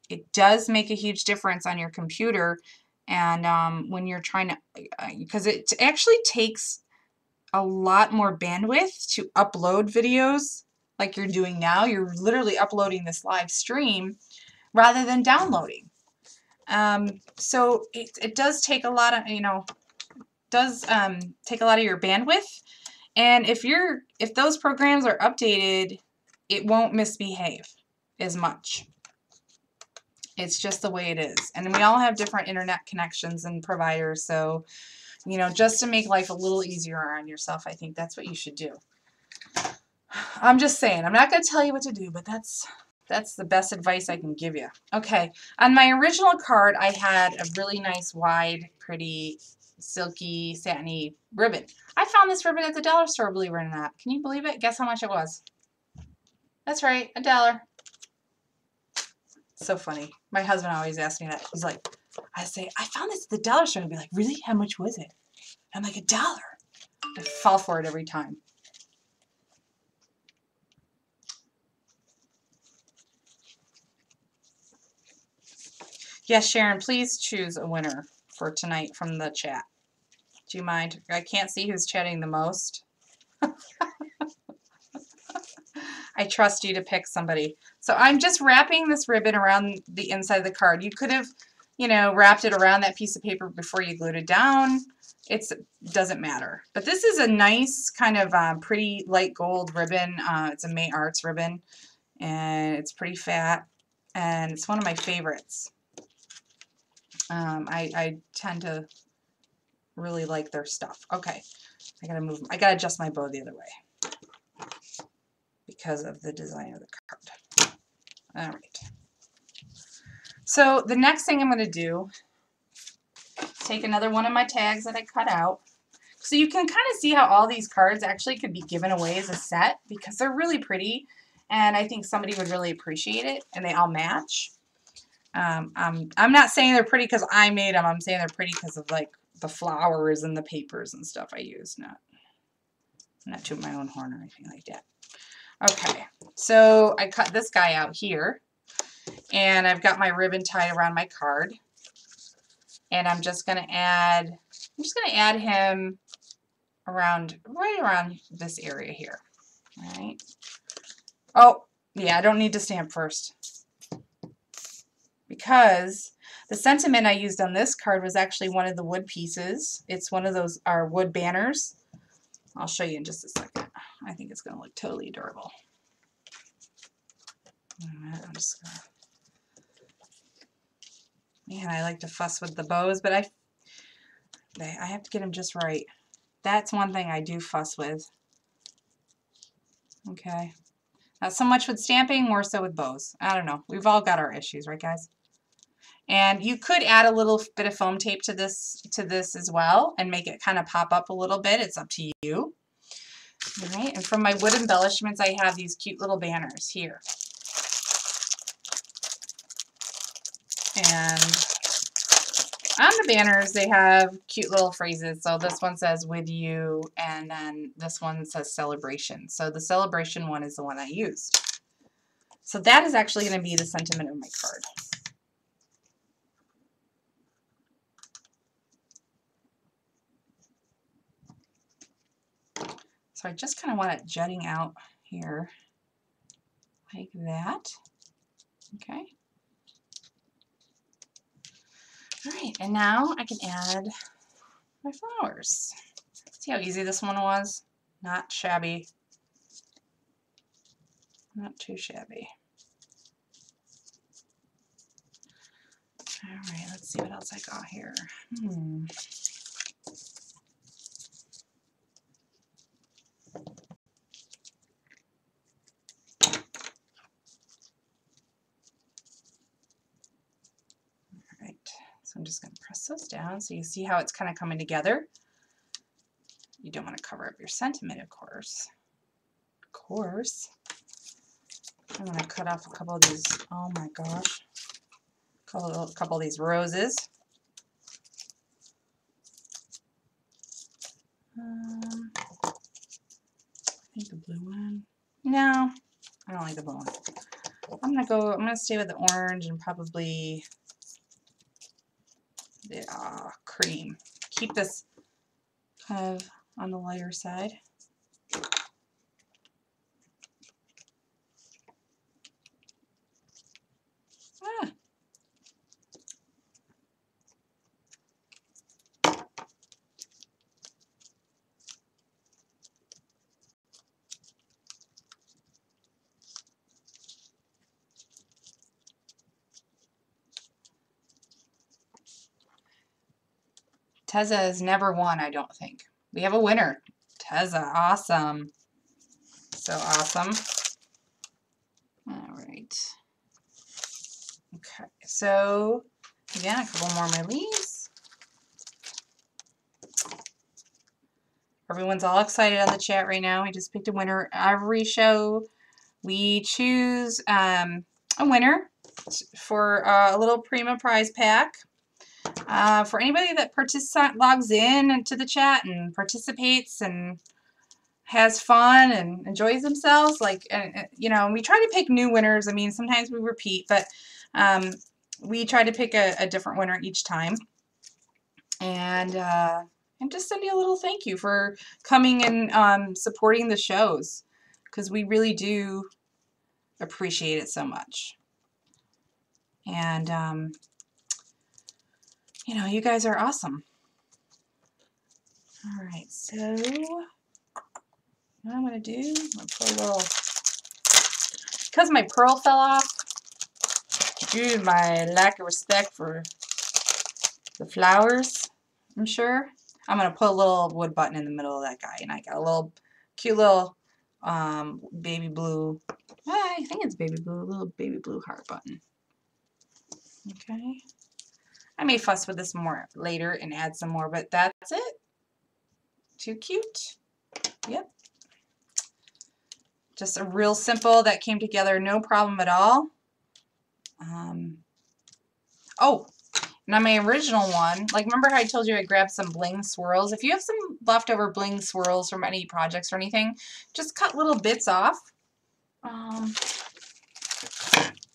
Speaker 1: It does make a huge difference on your computer, and when you're trying to, because it actually takes a lot more bandwidth to upload videos like you're doing now. You're literally uploading this live stream rather than downloading. So it does take a lot of, take a lot of your bandwidth. And if those programs are updated, it won't misbehave as much. It's just the way it is. And we all have different internet connections and providers, so just to make life a little easier on yourself, I think that's what you should do. I'm just saying, I'm not going to tell you what to do, but that's the best advice I can give you. Okay, on my original card, I had a really nice, wide, pretty, silky, satiny ribbon. I found this ribbon at the dollar store, believe it or not. Can you believe it? Guess how much it was? That's right, $1. So funny. My husband always asks me that. He's like, I say, I found this at the dollar store. He'll be like, really? How much was it? I'm like, $1. I fall for it every time. Yes, Sharon, please choose a winner for tonight from the chat. Do you mind? I can't see who's chatting the most. I trust you to pick somebody. So I'm just wrapping this ribbon around the inside of the card. You could have, wrapped it around that piece of paper before you glued it down. It doesn't matter. But this is a nice kind of pretty light gold ribbon. It's a May Arts ribbon, and it's pretty fat, and it's one of my favorites. I tend to really like their stuff. Okay, I gotta adjust my bow the other way because of the design of the card. All right. So the next thing I'm going to do is take another one of my tags that I cut out. So you can kind of see how all these cards actually could be given away as a set because they're really pretty, and I think somebody would really appreciate it, and they all match. I'm not saying they're pretty because I made them. I'm saying they're pretty because of like the flowers and the papers and stuff I use. Not to my own horn or anything like that. Okay, so I cut this guy out here, and I've got my ribbon tied around my card. And I'm just going to add him around, right around this area here. All right. Oh, yeah, I don't need to stamp first, because the sentiment I used on this card was actually one of the wood pieces. It's one of those, our wood banners. I'll show you in just a second. I think it's going to look totally adorable. I'm just gonna, man, I like to fuss with the bows, but I have to get them just right. That's one thing I do fuss with. Okay. Not so much with stamping, more so with bows. I don't know. We've all got our issues, right, guys? And you could add a little bit of foam tape to this as well and make it kind of pop up a little bit. It's up to you. All right. And from my wood embellishments, I have these cute little banners here. And on the banners, they have cute little phrases. So this one says "with you," and then this one says "celebration." So the celebration one is the one I used. So that is actually going to be the sentiment of my card. So I just kind of want it jutting out here like that. Okay. All right, and now I can add my flowers. See how easy this one was? Not shabby. Not too shabby. All right, let's see what else I got here. So I'm just going to press those down so you see how it's kind of coming together. You don't want to cover up your sentiment, of course. I'm going to cut off a couple of these, oh my gosh, a couple of these roses. I think the blue one. No, I don't like the blue one. I'm going to stay with the orange and probably the cream. Keep this kind of on the lighter side. Teza has never won, I don't think. We have a winner. Teza, awesome. So awesome. All right. Okay, so again, a couple more of my leaves. Everyone's all excited on the chat right now. We just picked a winner. Every show we choose a winner for a little Prima prize pack. For anybody that logs in into the chat and participates and has fun and enjoys themselves, like, you know, we try to pick new winners. I mean, sometimes we repeat, but we try to pick a different winner each time. And just send you a little thank you for coming and supporting the shows, because we really do appreciate it so much. And you know, you guys are awesome. All right, so what I'm going to do, I'm going to put a little, because my pearl fell off, due to my lack of respect for the flowers, I'm sure, I'm going to put a little wood button in the middle of that guy. And I got a little cute little baby blue, I think it's baby blue, a little baby blue heart button. Okay. I may fuss with this more later and add some more, but that's it. Too cute. Yep. Just a real simple that came together, no problem at all. Oh, now my original one, like, remember how I told you I grabbed some bling swirls? If you have some leftover bling swirls from any projects or anything, just cut little bits off.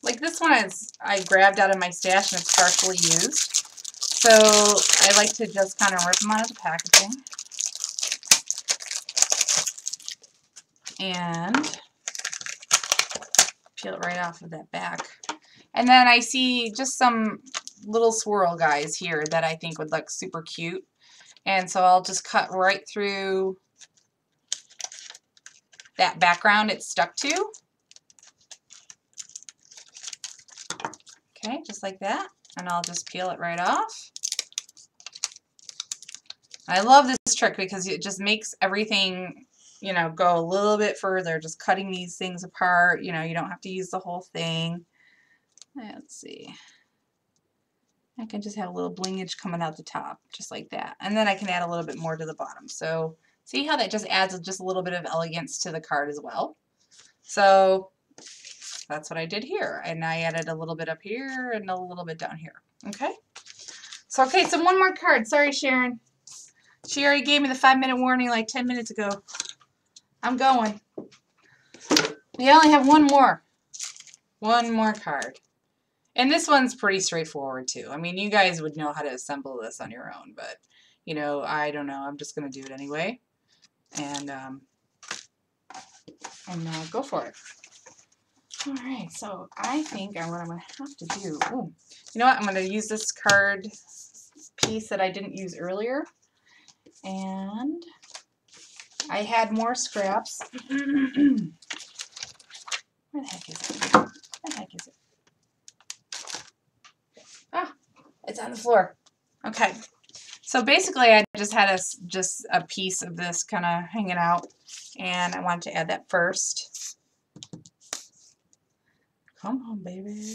Speaker 1: Like this one I grabbed out of my stash and it's partially used. So I like to just kind of rip them out of the packaging. And peel it right off of that back. And then I see just some little swirl guys here that I think would look super cute. And so I'll just cut right through that background it's stuck to. Okay, just like that. And I'll just peel it right off. I love this trick because it just makes everything, you know, go a little bit further. Just cutting these things apart. You know, you don't have to use the whole thing. Let's see. I can just have a little blingage coming out the top, just like that. And then I can add a little bit more to the bottom. So see how that just adds just a little bit of elegance to the card as well. So that's what I did here. And I added a little bit up here and a little bit down here. Okay. So, okay, so one more card. Sorry, Sharon. She already gave me the 5-minute warning like 10 minutes ago. I'm going. We only have one more. One more card. And this one's pretty straightforward too. I mean, you guys would know how to assemble this on your own, but, you know, I don't know. I'm just going to do it anyway. And go for it. All right, so I think what I'm going to have to do, you know what? I'm going to use this card piece that I didn't use earlier. And I had more scraps. Where the heck is it? Where the heck is it? Ah, it's on the floor. Okay. So basically I just had a piece of this kind of hanging out, and I wanted to add that first. Come on, baby.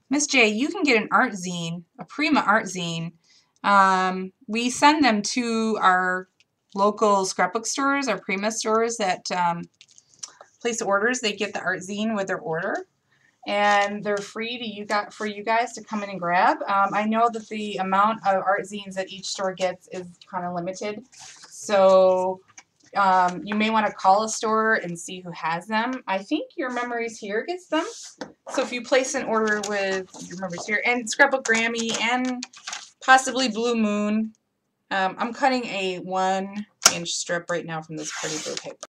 Speaker 1: Miss J, you can get an art zine, a Prima art zine. We send them to our local scrapbook stores, our Prima stores that place orders. They get the art zine with their order, and they're free to for you guys to come in and grab. I know that the amount of art zines that each store gets is kind of limited, so you may want to call a store and see who has them. I think Your Memories Here gets them. So if you place an order with Your Memories Here and Scrapbook Grammy and possibly Blue Moon, I'm cutting a 1-inch strip right now from this pretty blue paper.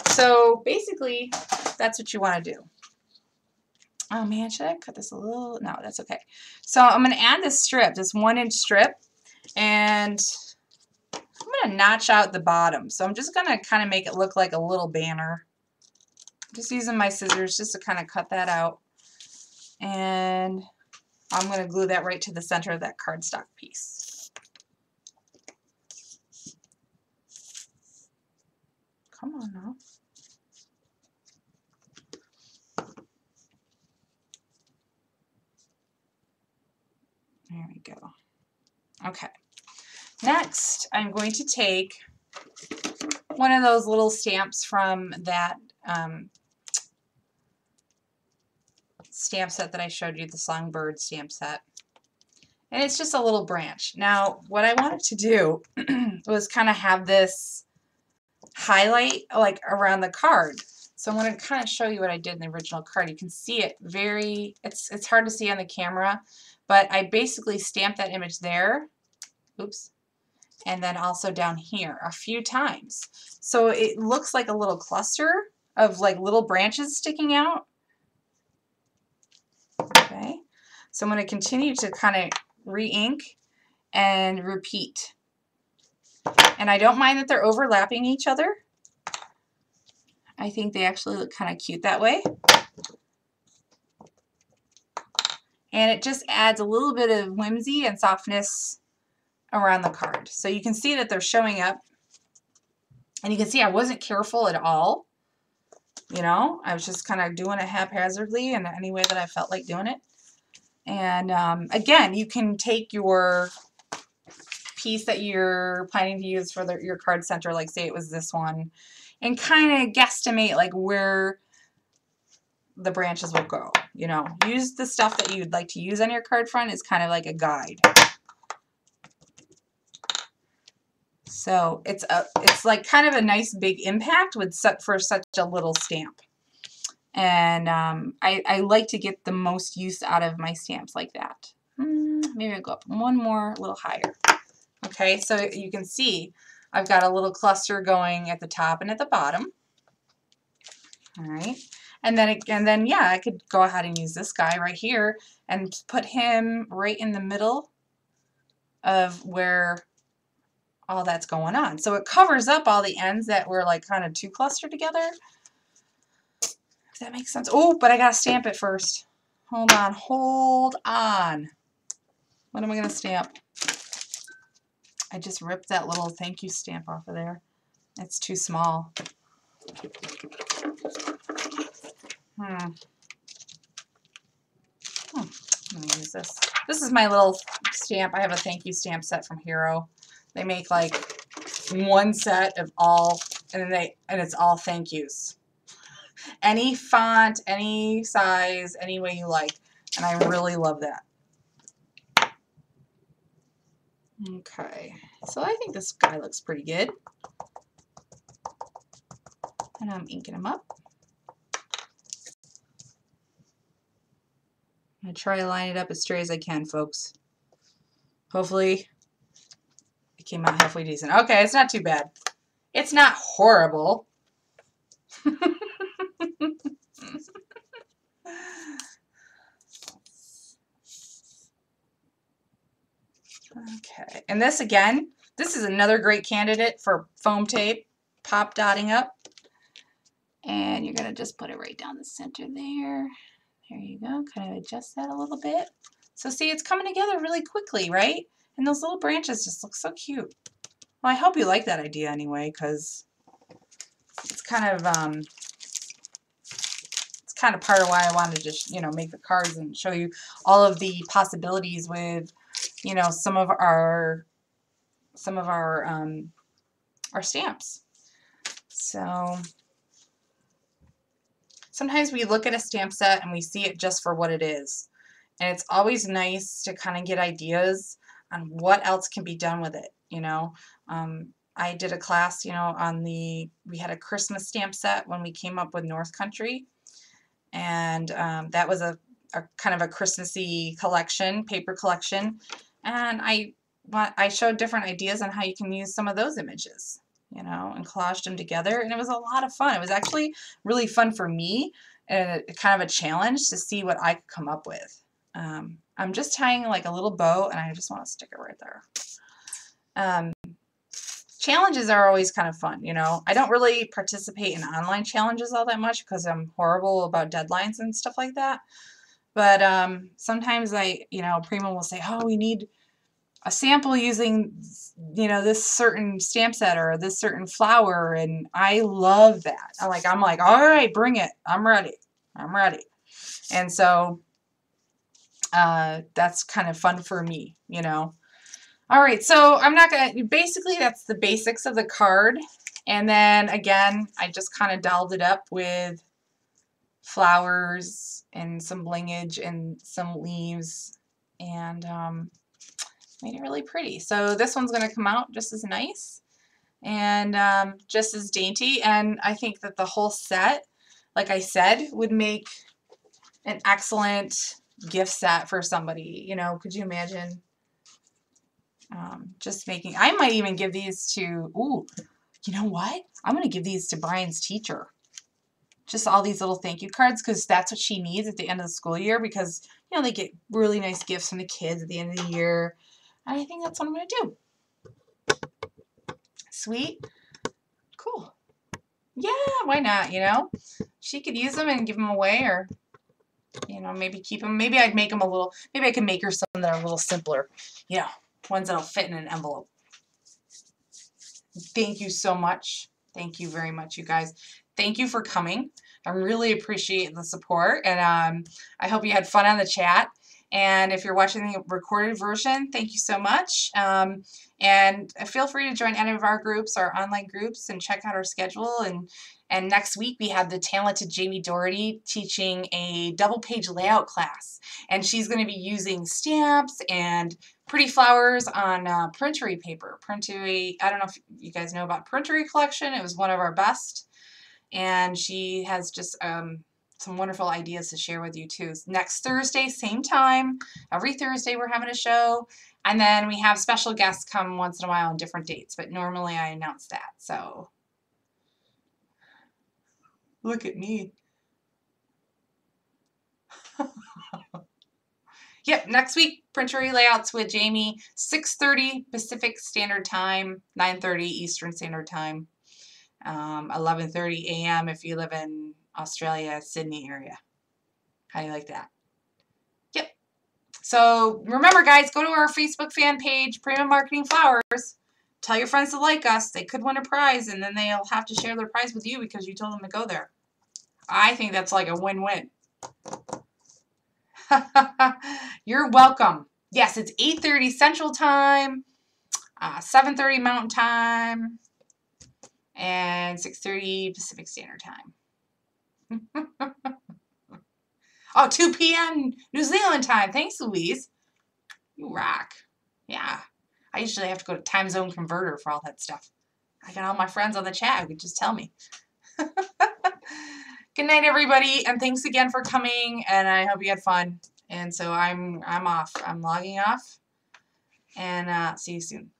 Speaker 1: So basically, that's what you want to do. Oh man, should I cut this a little? No, that's okay. So I'm going to add this strip, this 1-inch strip, and I'm going to notch out the bottom. So I'm just going to kind of make it look like a little banner. Just using my scissors just to kind of cut that out. And I'm going to glue that right to the center of that cardstock piece. Come on now. There we go. Okay. Next, I'm going to take one of those little stamps from that stamp set that I showed you, the Songbird stamp set. And it's just a little branch. Now, what I wanted to do was kind of have this highlight like around the card. So I'm going to kind of show you what I did in the original card. You can see it it's hard to see on the camera, but I basically stamped that image there. Oops. And then also down here a few times. So it looks like a little cluster of like little branches sticking out. Okay. So I'm going to continue to kind of re-ink and repeat. And I don't mind that they're overlapping each other. I think they actually look kind of cute that way. And it just adds a little bit of whimsy and softness around the card. So you can see that they're showing up. And you can see I wasn't careful at all. You know, I was just kind of doing it haphazardly in any way that I felt like doing it. And again, you can take your piece that you're planning to use for your card center, like say it was this one, and kind of guesstimate like where the branches will go. You know, use the stuff that you'd like to use on your card front as kind of like a guide. So it's like kind of a nice big impact for such a little stamp. And I like to get the most use out of my stamps like that. Maybe I'll go up one more, a little higher. Okay, so you can see I've got a little cluster going at the top and at the bottom. All right, and then yeah, I could go ahead and use this guy right here and put him right in the middle of where all that's going on. So it covers up all the ends that were like kind of too clustered together. If that makes sense. Oh, but I gotta stamp it first. Hold on, hold on. What am I gonna stamp? I just ripped that little thank you stamp off of there. It's too small. I'm gonna use this. This is my little stamp. I have a thank you stamp set from Hero. They make like one set of all, and it's all thank yous. Any font, any size, any way you like, and I really love that. Okay, so I think this guy looks pretty good. And I'm inking him up. I'm going to try to line it up as straight as I can, folks. Hopefully it came out halfway decent. Okay, it's not too bad. It's not horrible. Okay, and this again, this is another great candidate for foam tape, pop dotting up. And you're going to just put it right down the center there. There you go, kind of adjust that a little bit. So see, it's coming together really quickly, right? And those little branches just look so cute. Well, I hope you like that idea anyway, because it's kind of part of why I wanted to just, make the cards and show you all of the possibilities with, some of our stamps. So sometimes we look at a stamp set and we see it just for what it is. And it's always nice to kind of get ideas on what else can be done with it, I did a class, we had a Christmas stamp set when we came up with North Country. And that was a kind of a Christmassy collection, paper collection. And I showed different ideas on how you can use some of those images, and collaged them together. And it was a lot of fun. It was actually really fun for me, and kind of a challenge to see what I could come up with. I'm just tying like a little bow, and I just want to stick it right there. Challenges are always kind of fun, I don't really participate in online challenges all that much because I'm horrible about deadlines and stuff like that. But sometimes Prima will say, oh, we need a sample using, this certain stamp set or this certain flower, and I love that. I'm like, all right, bring it. I'm ready. And so that's kind of fun for me, All right, so basically that's the basics of the card. And then again, I just kind of dolled it up with flowers and some blingage and some leaves, and made it really pretty. So this one's going to come out just as nice and just as dainty. And I think that the whole set, like I said, would make an excellent gift set for somebody. Could you imagine? Just making, I might even give these to, ooh, you know what? I'm going to give these to Brian's teacher. Just all these little thank you cards, because that's what she needs at the end of the school year, because, they get really nice gifts from the kids at the end of the year. And I think that's what I'm going to do. Sweet. Cool. Yeah, why not, She could use them and give them away, or, maybe keep them. Maybe I'd make them maybe I can make her some that are a little simpler, ones that'll fit in an envelope. Thank you so much. Thank you very much, you guys. Thank you for coming. I really appreciate the support, and I hope you had fun on the chat. And if you're watching the recorded version, thank you so much. And feel free to join any of our groups, our online groups, and check out our schedule. And next week we have the talented Jamie Doherty teaching a double-page layout class. And she's going to be using stamps and pretty flowers on printery paper. Printery, I don't know if you guys know about Printery Collection. It was one of our best. And she has just some wonderful ideas to share with you too. Next Thursday, same time. Every Thursday we're having a show. And then we have special guests come once in a while on different dates. But normally I announce that. So look at me. Yep, next week, printery layouts with Jamie, 6:30 Pacific Standard Time, 9:30 Eastern Standard Time, 11:30 a.m. if you live in Australia, Sydney area. How do you like that? Yep. So remember, guys, go to our Facebook fan page, Prima Marketing Flowers. Tell your friends to like us. They could win a prize, and then they'll have to share their prize with you because you told them to go there. I think that's like a win-win. You're welcome. Yes, it's 8:30 Central Time, 7:30 Mountain Time, and 6:30 Pacific Standard Time. Oh, 2 p.m. New Zealand time. Thanks, Louise. You rock. Yeah. I usually have to go to time zone converter for all that stuff. I got all my friends on the chat who could just tell me. Good night, everybody, and thanks again for coming, and I hope you had fun. And so I'm off. I'm logging off, and see you soon.